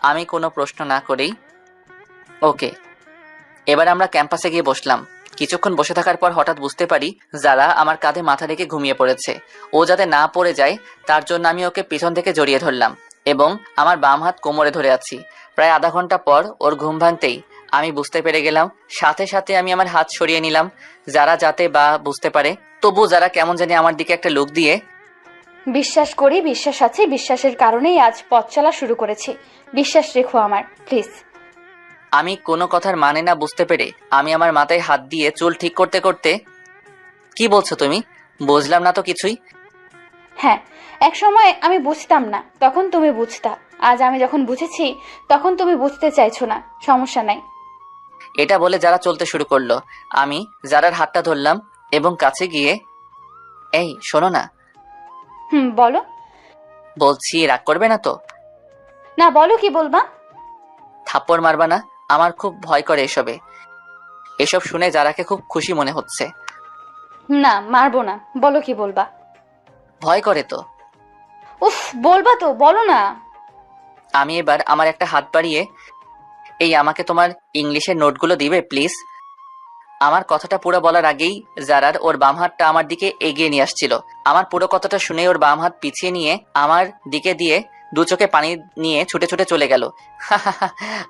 A: আমি কোনো প্রশ্ন না করেই ওকে। এবার আমরা ক্যাম্পাসে গিয়ে বসলাম। কিছুক্ষণ বসে থাকার পর হঠাৎ বুঝতে পারি যারা আমার কাঁধে মাথা রেখে ঘুমিয়ে পড়েছে। ও যাতে না পড়ে যায় তার জন্য আমি ওকে পিছন থেকে জড়িয়ে ধরলাম এবং আমার বাম হাত কোমরে ধরে আছি। প্রায় আধা ঘন্টা পর ওর ঘুম ভাঙতেই আমি বুঝতে পেরে গেলাম। সাথে সাথে আমি আমার হাত সরিয়ে নিলাম যারা যাতে বা বুঝতে পারে। তবু যারা কেমন জানি আমার দিকে একটা লুক দিয়ে,
C: বিশ্বাস করি, বিশ্বাস আছে, বিশ্বাসের কারণেই আজ পথ চলা শুরু করেছি। বিশ্বাস রেখো আমার, প্লিজ।
A: আমি কোনো কথার মানে না বুঝতে পেরে আমি আমার মাথায় হাত দিয়ে চুল ঠিক করতে করতে, কি বলছো তুমি? বুঝলাম না তো কিছুই।
C: হ্যাঁ, এক সময় আমি বুঝতাম না, তখন তুমি বুঝতা। আজ আমি যখন বুঝেছি তখন তুমি বুঝতে চাইছো না, সমস্যা নাই।
A: এটা বলে যারা চলতে শুরু করলো। আমি যারার হাতটা ধরলাম এবং কাছে গিয়ে, এই শোনো না।
C: বলো।
A: বলছি রাগ করবে না তো?
C: না, বলো, কি বলবা?
A: থাপ্পড় মারবা না? আমার খুব ভয় করে এসবে। এসব শুনে যারাকে খুব খুশি মনে হচ্ছে।
C: না, মারবো না, বলো কি বলবা।
A: ভয় করে তো?
C: উফ, বলবা তো, বলো না।
A: আমি এবার আমার একটা হাত বাড়িয়ে, এই আমাকে তোমার ইংলিশের নোটগুলো দিবে প্লিজ। আমার কথাটা পুরো বলার আগেই জারার ওর বাম হাতটা আমার দিকে এগিয়ে নিয়ে আসছিল। আমার পুরো কথাটা শুনে ওর বাম হাত পিছিয়ে নিয়ে আমার দিকে দিয়ে দু চোখে পানি নিয়ে ছুটে ছুটে চলে গেল।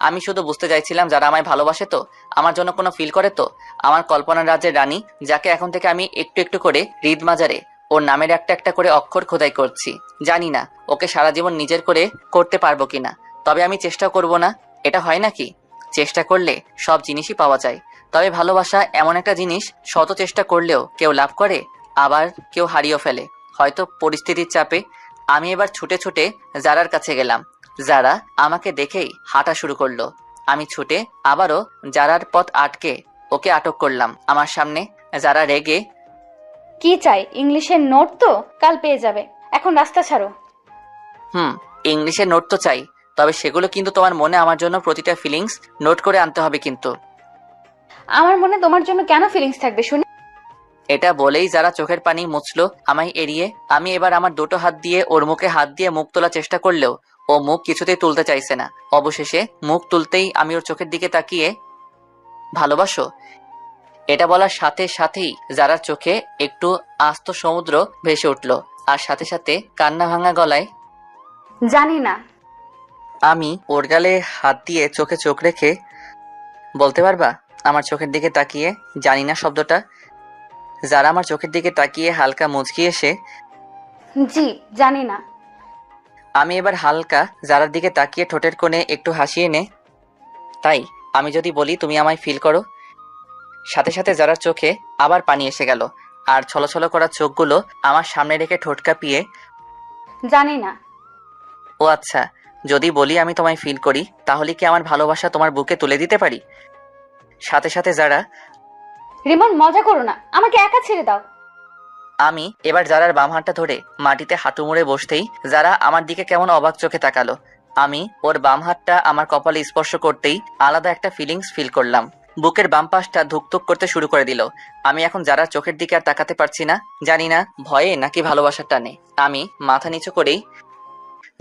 A: আমি শুধু বুঝতে চাইছিলাম যারা আমায় ভালোবাসে তো, আমার জন্য কোনো ফিল করে তো। আমার কল্পনার রাজ্যের রানী, যাকে এখন থেকে আমি একটু একটু করে হৃদ মাজারে ওর নামের একটা একটা করে অক্ষর খোদাই করছি। জানি না ওকে সারা জীবন নিজের করে করতে পারবো কিনা, তবে আমি চেষ্টা করব না। এটা হয় নাকি? চেষ্টা করলে সব জিনিসই পাওয়া যায়। তবে ভালোবাসা এমন একটা জিনিস, শত চেষ্টা করলেও কেউ লাভ করে, আবার কেউ হারিয়েও ফেলে, হয়তো পরিস্থিতির চাপে। আমি এবার ছুটে ছুটে জারার কাছে গেলাম। যারা আমাকে দেখেই হাঁটা শুরু করলো। আমি ছুটে আবারও জারার পথ আটকে ওকে আটক করলাম আমার সামনে। যারা রেগে,
C: কি চাই? ইংলিশের নোট তো কাল পেয়ে যাবে, এখন রাস্তা ছাড়ো।
A: ইংলিশের নোট তো চাই, তবে সেগুলো কিন্তু তোমার মনে আমার জন্য প্রতিটা ফিলিংস নোট করে আনতে হবে কিন্তু।
C: আমার মনে তোমার জন্য কেন ফিলিংস থাকবে শুনি?
A: এটা বলেই যারা চোখের পানি মুছলো আমায় এড়িয়ে। আমি এবার আমার দুটো হাত দিয়ে ওর মুখে হাত দিয়ে মুখ তোলার চেষ্টা করলেও ও মুখ কিছুতেই তুলতে চাইছে না। অবশেষে মুখ তুলতেই আমি ওর চোখের দিকে তাকিয়ে, ভালোবাসো? এটা বলার সাথে সাথেই যারার চোখে একটু আস্ত সমুদ্র ভেসে উঠলো আর সাথে সাথে কান্না ভাঙা গলায়,
C: জানি না।
A: আমি ওর গালে হাত দিয়ে চোখে চোখ রেখে, বলতে পারবা আমার চোখের দিকে তাকিয়ে জানি না শব্দটা? যারা আমার চোখের দিকে তাকিয়ে হালকা মুচকি এসে,
C: জি, জানি না।
A: আমি এবার হালকা যারার দিকে তাকিয়ে ঠোঁটের কোণে একটু হাসি এনে, তাই আমি যদি বলি তুমি আমায় ফিল করো? সাথে সাথে যারার চোখে আবার পানি এসে গেল আর ছলছল করা চোখগুলো আমার সামনে রেখে ঠোঁট কাঁপিয়ে,
C: জানি না।
A: ও আচ্ছা, যদি বলি আমি তোমায় ফিল করি তাহলে কি আমার ভালোবাসা তোমার বুকে তুলে দিতে পারি? সাথে সাথে যারা,
C: রিমন, মজা করো না, আমাকে একা ছেড়ে দাও।
A: আমি এবার যারার বাম হাতটা ধরে মাটিতে হাঁটু মুড়ে বসতেই যারা আমার দিকে কেমন অবাক চোখে তাকালো। আমি ওর বাম হাতটা আমার কপালে স্পর্শ করতেই আলাদা একটা ফিলিংস ফিল করলাম। বুকের বাম পাশটা ধুকধুক করতে শুরু করে দিল। আমি এখন যারা চোখের দিকে আর তাকাতে পারছি না, জানি না ভয়ে নাকি ভালোবাসার টানে। আমি মাথা নিচু করেই,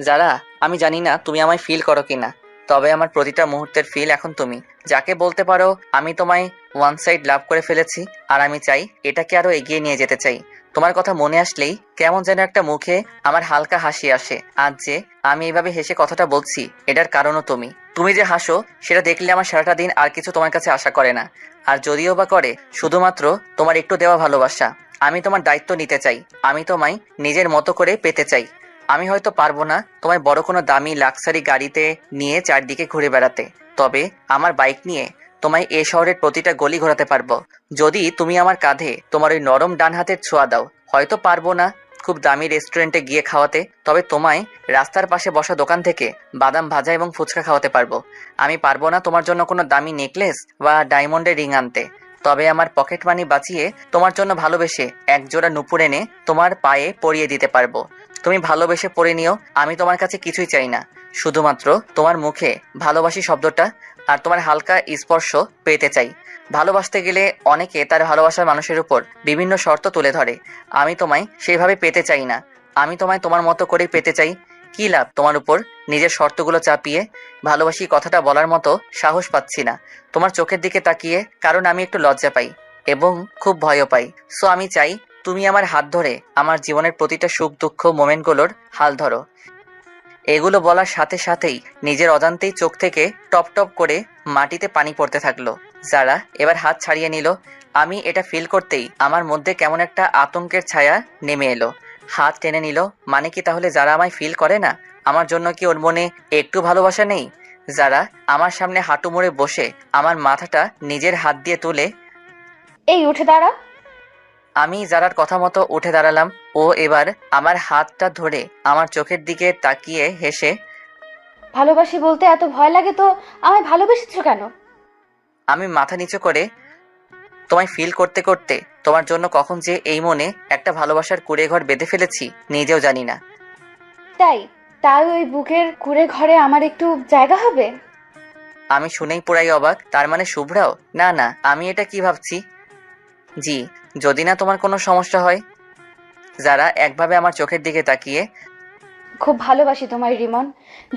A: যারা আমি জানি না তুমি আমায় ফিল করো কিনা, তবে আমার প্রতিটা মুহূর্তের ফিল এখন তুমি। যাকে বলতে পারো আমি তোমায় ওয়ান সাইড লাভ করে ফেলেছি আর আমি চাই এটাকে আরো এগিয়ে নিয়ে যেতে চাই। তোমার কথা মনে আসলেই কেমন যেন একটা মুখে আমার হালকা হাসি আসে। আজ যে আমি এইভাবে হেসে কথাটা বলছি এটার কারণও তুমি। তুমি যে হাসো সেটা দেখলে আমার সারাটা দিন আর কিছু তোমার কাছে আশা করে না। আর যদিও বা করে, শুধুমাত্র তোমার একটু দেওয়া ভালোবাসা। আমি তোমার দায়িত্ব নিতে চাই, আমি তোমায় নিজের মতো করে পেতে চাই। আমি হয়তো পারবো না তোমায় বড় কোনো দামি লাক্সারি গাড়িতে নিয়ে চারদিকে ঘুরে বেড়াতে, তবে আমার বাইক নিয়ে তোমায় এ শহরের প্রতিটা গলি ঘোরাতে পারবো। যদি তুমি আমার কাঁধে তোমার ওই নরম ডান হাতের ছোঁয়া দাও, হয়তো পারবো না খুব দামি রেস্টুরেন্টে গিয়ে খাওয়াতে, তবে তোমায় রাস্তার পাশে বসা দোকান থেকে বাদাম ভাজা এবং ফুচকা খাওয়াতে পারবো। আমি পারবো না তোমার জন্য কোনো দামি নেকলেস বা ডায়মন্ডের রিং আনতে, তবে আমার পকেট মানি বাঁচিয়ে তোমার জন্য ভালোবেসে এক জোড়া নুপুর এনে তোমার পায়ে পরিয়ে দিতে পারবো। তুমি ভালোবেসে পরে নিও, আমি তোমার কাছে কিছুই চাই না, শুধুমাত্র তোমার মুখে ভালোবাসি শব্দটা আর তোমার হালকা স্পর্শ পেতে চাই। ভালোবাসতে গেলে অনেকে তার ভালোবাসার মানুষের উপর বিভিন্ন শর্ত তুলে ধরে, আমি তোমায় সেইভাবে পেতে চাই না, আমি তোমায় তোমার মতো করেই পেতে চাই। কি লাভ তোমার উপর নিজের শর্তগুলো চাপিয়ে? ভালোবাসি কথাটা বলার মতো সাহস পাচ্ছি না তোমার চোখের দিকে তাকিয়ে, কারণ আমি একটু লজ্জা পাই এবং খুব ভয়ও পাই। সো আমি চাই তুমি আমার হাত ধরে আমার জীবনের প্রতিটা সুখ দুঃখ মোমেন্টগুলোর হাল ধরো। এগুলো বলার সাথে সাথেই নিজের অজান্তেই চোখ থেকে টপ টপ করে মাটিতে পানি পড়তে থাকলো। যারা এবার হাত ছাড়িয়ে নিল, আমি এটা ফিল করতেই আমার মধ্যে কেমন একটা আতঙ্কের ছায়া নেমে এলো। হাত টেনে নিল, মানে কি তাহলে যারা আমায় ফিল করে না? আমার জন্য কি ওর মনে একটু ভালোবাসা নেই? যারা আমার সামনে হাঁটু মুড়ে বসে আমার মাথাটা নিজের হাত দিয়ে তুলে।
C: এই উঠে দাঁড়া।
A: আমি যারার কথা মতো উঠে দাঁড়ালাম। ও এবার আমার হাতটা ধরে আমার চোখের দিকে তাকিয়ে হেসে,
C: ভালোবাসি বলতে এত ভয় লাগে তো আমায় ভালোবেসেছো কেন?
A: আমি মাথা নিচু করে তোমায় ফিল করতে করতে তোমার জন্য কখন যে এই মনে একটা ভালোবাসার কুঁড়ে ঘর বেঁধে ফেলেছি নিজেও জানি না।
C: তাই তাই ওই বুকের কুড়ে ঘরে আমার একটু জায়গা হবে?
A: আমি শুনেই পুরাই অবাক। তার মানে শুভ্রাও? না না, আমি এটা কি ভাবছি? জি, যদি না তোমার কোনো সমস্যা হয়। যারা একভাবে আমার চোখের দিকে তাকিয়ে,
C: খুব ভালোবাসি তোমায় রিমন।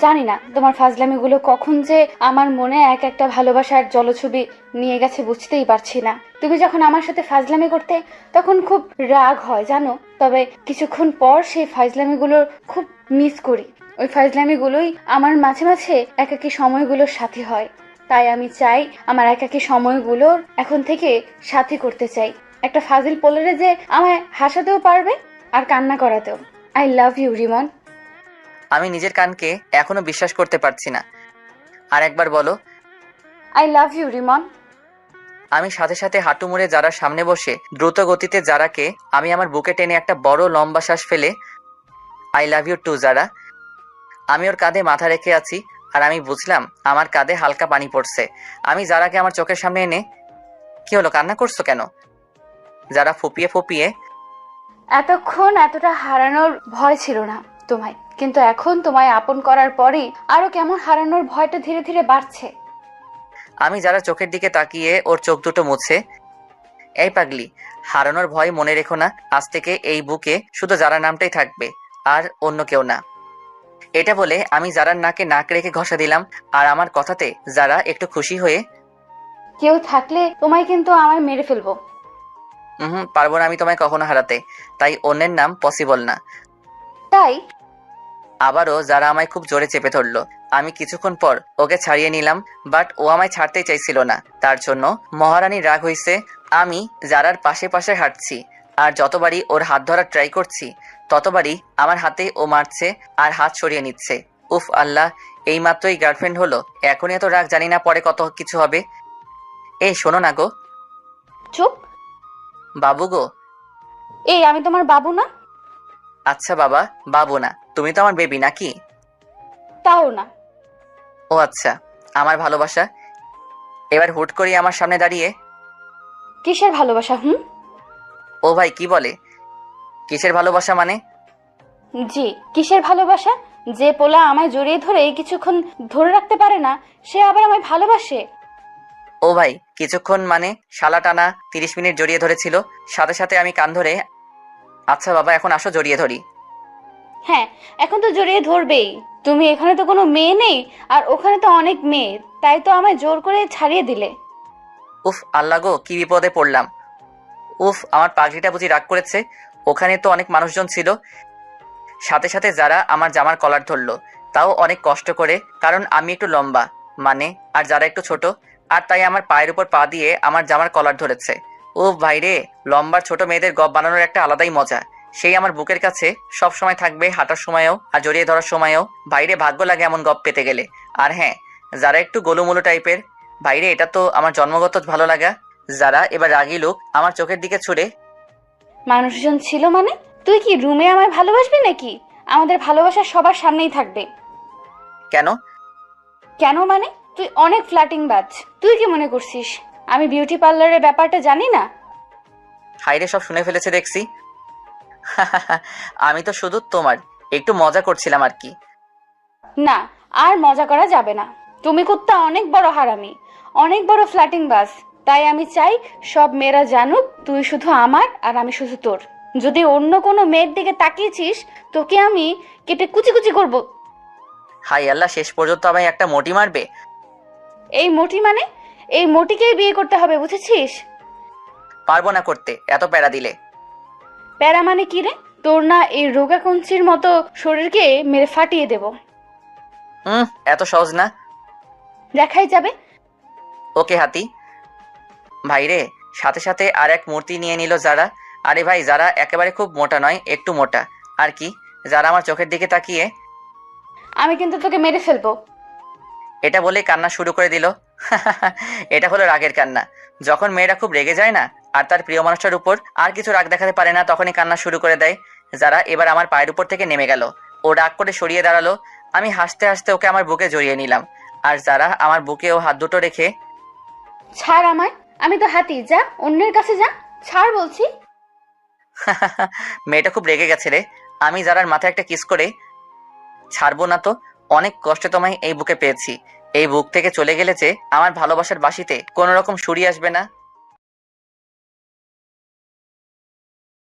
C: জানি না তোমার ফাজলামিগুলো কখন যে আমার মনে এক একটা ভালোবাসার জলছবি নিয়ে গেছে বুঝতেই পারছি না। তুমি যখন আমার সাথে ফাজলামি করতে তখন খুব রাগ হয় জানো, তবে কিছুক্ষণ পর সেই ফাজলামিগুলোর খুব মিস করি। ওই ফাজলামিগুলোই আমার মাঝে মাঝে একাকী সময়গুলোর সাথী হয়। তাই আমি চাই আমার একাকী সময়গুলোর এখন থেকে সাথী করতে চাই একটা ফাজিল পোলারে যে আমায় হাসাতেও পারবে আর কান্না করাতেও। I love you Rimon.
A: আমি নিজের কানকে এখনো বিশ্বাস করতে পারছি না। আর একবার বলো।
C: I love you Rimon.
A: আমি সাথে সাথে হাঁটু মুড়ে যারার সামনে বসে দ্রুত গতিতে যারাকে আমি আমার বুকে টেনে একটা বড় লম্বা শ্বাস ফেলে, আই লাভ ইউ টু যারা। আমি ওর কাঁধে মাথা রেখে আছি আর আমি বুঝলাম আমার কাঁধে হালকা পানি পড়ছে। আমি যারাকে আমার চোখের সামনে এনে, কি হলো, কান্না করছো কেন? যারা ফুপিয়ে ফুপিয়ে,
C: এতক্ষণ এতটা হারানোর ভয় ছিল না তোমায়, কিন্তু এখন তোমায় আপন করার পরেই আরো কেমন হারানোর ভয়টা ধীরে ধীরে বাড়ছে।
A: আমি যারা চোখের দিকে তাকিয়ে ওর চোখ দুটো মুছে, এই পাগলি, হারানোর ভয় মনে রেখো না, আজ থেকে এই বুকে শুধু যারা নামটাই থাকবে আর অন্য কেউ না। এটা বলে আমি যারার নাকে নাক রেখে ঘষা দিলাম আর আমার কথাতে যারা একটু খুশি হয়ে,
C: কেউ থাকলে তোমায় কিন্তু আমায় মেরে ফেলবো।
A: পারবো না আমি তোমায় কখনো হারাতে, তাই অন্যের নাম পসিবল না।
C: তাই
A: আবারও যারা আমায় খুব জোরে চেপে ধরলো। আমি কিছুক্ষণ পর ওকে ছাড়িয়ে নিলাম, বাট ও আমায় ছাড়তেই চাইছিল না। তার জন্য মহারানী রাগ হইছে। আমি যারার পাশে পাশে হাঁটছি আর যতবারই ওর হাত ধরার ট্রাই করছি ততবারই আমার হাতে ও মারছে আর হাত সরিয়ে নিচ্ছে। উফ আল্লাহ, এই মাত্রই গার্লফ্রেন্ড হলো, এখনই এত রাগ, জানি না পরে কত কিছু হবে। এই শোনো না গো।
C: চুপ।
A: বাবু গো।
C: এই আমি তোমার বাবু না।
A: আচ্ছা বাবা, বাবু না, তুমি তো আমার বেবি নাকি?
C: তাও না।
A: ও আচ্ছা, আমার ভালোবাসা। এবার হুট করে আমার সামনে দাঁড়িয়ে,
C: কিসের ভালোবাসা?
A: ও ভাই কি বলে? কিসের ভালোবাসা মানে?
C: জি, কিসের ভালোবাসা? যে পোলা আমায় জড়িয়ে ধরে কিছুক্ষণ ধরে রাখতে পারে না সে আবার আমায় ভালোবাসে?
A: ও ভাই কিছুক্ষণ মানে শালা টানা 30 মিনিট জড়িয়ে ধরেছিল, সাথে সাথে আমি কান ধরে, আচ্ছা বাবা এখন আসো জড়িয়ে ধরি।
C: হ্যাঁ, এখন তো জড়িয়ে ধরবেই। তুমি এখানে তো কোনো মেয়ে নেই আর ওখানে তো অনেক মেয়ে, তাই তো আমায় জোর করে ছাড়িয়ে দিলে।
A: উফ আল্লাহ গো, কি বিপদে পড়লাম। উফ, আমার পাগড়িটা বুঝি রাগ করেছে। ওখানে তো অনেক মানুষজন ছিল। সাথে সাথে যারা আমার জামার কলার ধরলো, তাও অনেক কষ্ট করে, কারণ আমি একটু লম্বা মানে, আর যারা একটু ছোট, আর তাই আমার পায়ের উপর পা দিয়ে আমার জামার কলার ধরেছে। ও ভাইরে, লম্বার ছোট মেয়েদের গপ বানানোর একটা আলাদাই মজা। সেই আমার বুকের কাছে সব সময় থাকবে, হাঁটার সময়ও আর জড়িয়ে ধরার সময়ও। ভাইরে, ভাগ্য লাগে এমন গপ পেতে গেলে। আর হ্যাঁ, যারা একটু গোলুমুলু টাইপের, ভাইরে এটা তো আমার জন্মগত ভালো লাগা। যারা এবার রাগী লোক আমার চোখের দিকে ছুড়ে,
C: মানুষজন ছিল মানে? তুই কি রুমে আমায় ভালোবাসবি নাকি? আমাদের ভালোবাসা সবার সামনেই থাকবে।
A: কেন?
C: কেন মানে? তুই অনেক ফ্ল্যাটিং বাজ। তুই কি মনে করছিস আমি বিউটি পার্লারের ব্যাপারটা জানি না?
A: হাইরে, সব শুনে ফেলেছে দেখছি। আমি তো শুধু তোমার একটু মজা করছিলাম আর কি।
C: না, আর মজা করা যাবে না। তুমি কুত্তা অনেক বড় হারামি, অনেক বড় ফ্ল্যাটিং বাস। তাই আমি চাই সব মেয়েরা জানুক তুই শুধু আমার আর আমি শুধু তোর। যদি অন্য কোনো মেয়ের দিকে তাকিয়েছিস তোকে আমি কেটে কুচি কুচি করব।
A: হাই আল্লাহ, শেষ পর্যন্ত আমায় একটা মোটি মারবে?
C: এই মোটি মানে? এই মোটিকেই বিয়ে করতে হবে, বুঝেছিস?
A: পারবো না করতে, এত প্যারা দিলে।
C: প্যারা মানে কি রে? তোর না এই রোগা কঞ্চির মতো শরীরকে মেরে ফাটিয়ে দেব।
A: এত সহজ না।
C: দেখাই যাবে।
A: ওকে হাতি। ভাইরে, সাথে সাথে আর এক মূর্তি নিয়ে নিল যারা। আরে ভাই, যারা একেবারে খুব মোটা নয়, একটু মোটা আর কি। যারা আমার চোখের দিকে তাকিয়ে
C: আমি কিন্তু তোকে মেরে ফেলবো।
A: এটা বলে কান্না শুরু করে দিল। এটা হলো রাগের কান্না। যখন মেয়েরা খুব রেগে যায় না আর তার প্রিয় মানুষটার উপর আর কিছু রাগ দেখাতে পারে না, তখনই কান্না শুরু করে দেয়। যারা এবার আমার পায়ের উপর থেকে নেমে গেল, ও রাগ করে সরিয়ে দাঁড়ালো। আমি হাসতে হাসতে ওকে আমার বুকে জড়িয়ে নিলাম। আর যারা আমার বুকে ও হাত দুটো রেখে
C: ছাড় আমায়, আমি তো হাতি। যা অন্যের কাছে যা, ছাড় বলছি।
A: মেয়েটা খুব রেগে গেছে রে। আমি যারার মাথায় একটা কিস করে ছাড়বো না তো। অনেক কষ্টে তোমায় এই বুকে পেয়েছি। এই বুক থেকে চলে গেলে যে আমার ভালোবাসার বাঁশিতে কোনো রকম সুরি আসবে না।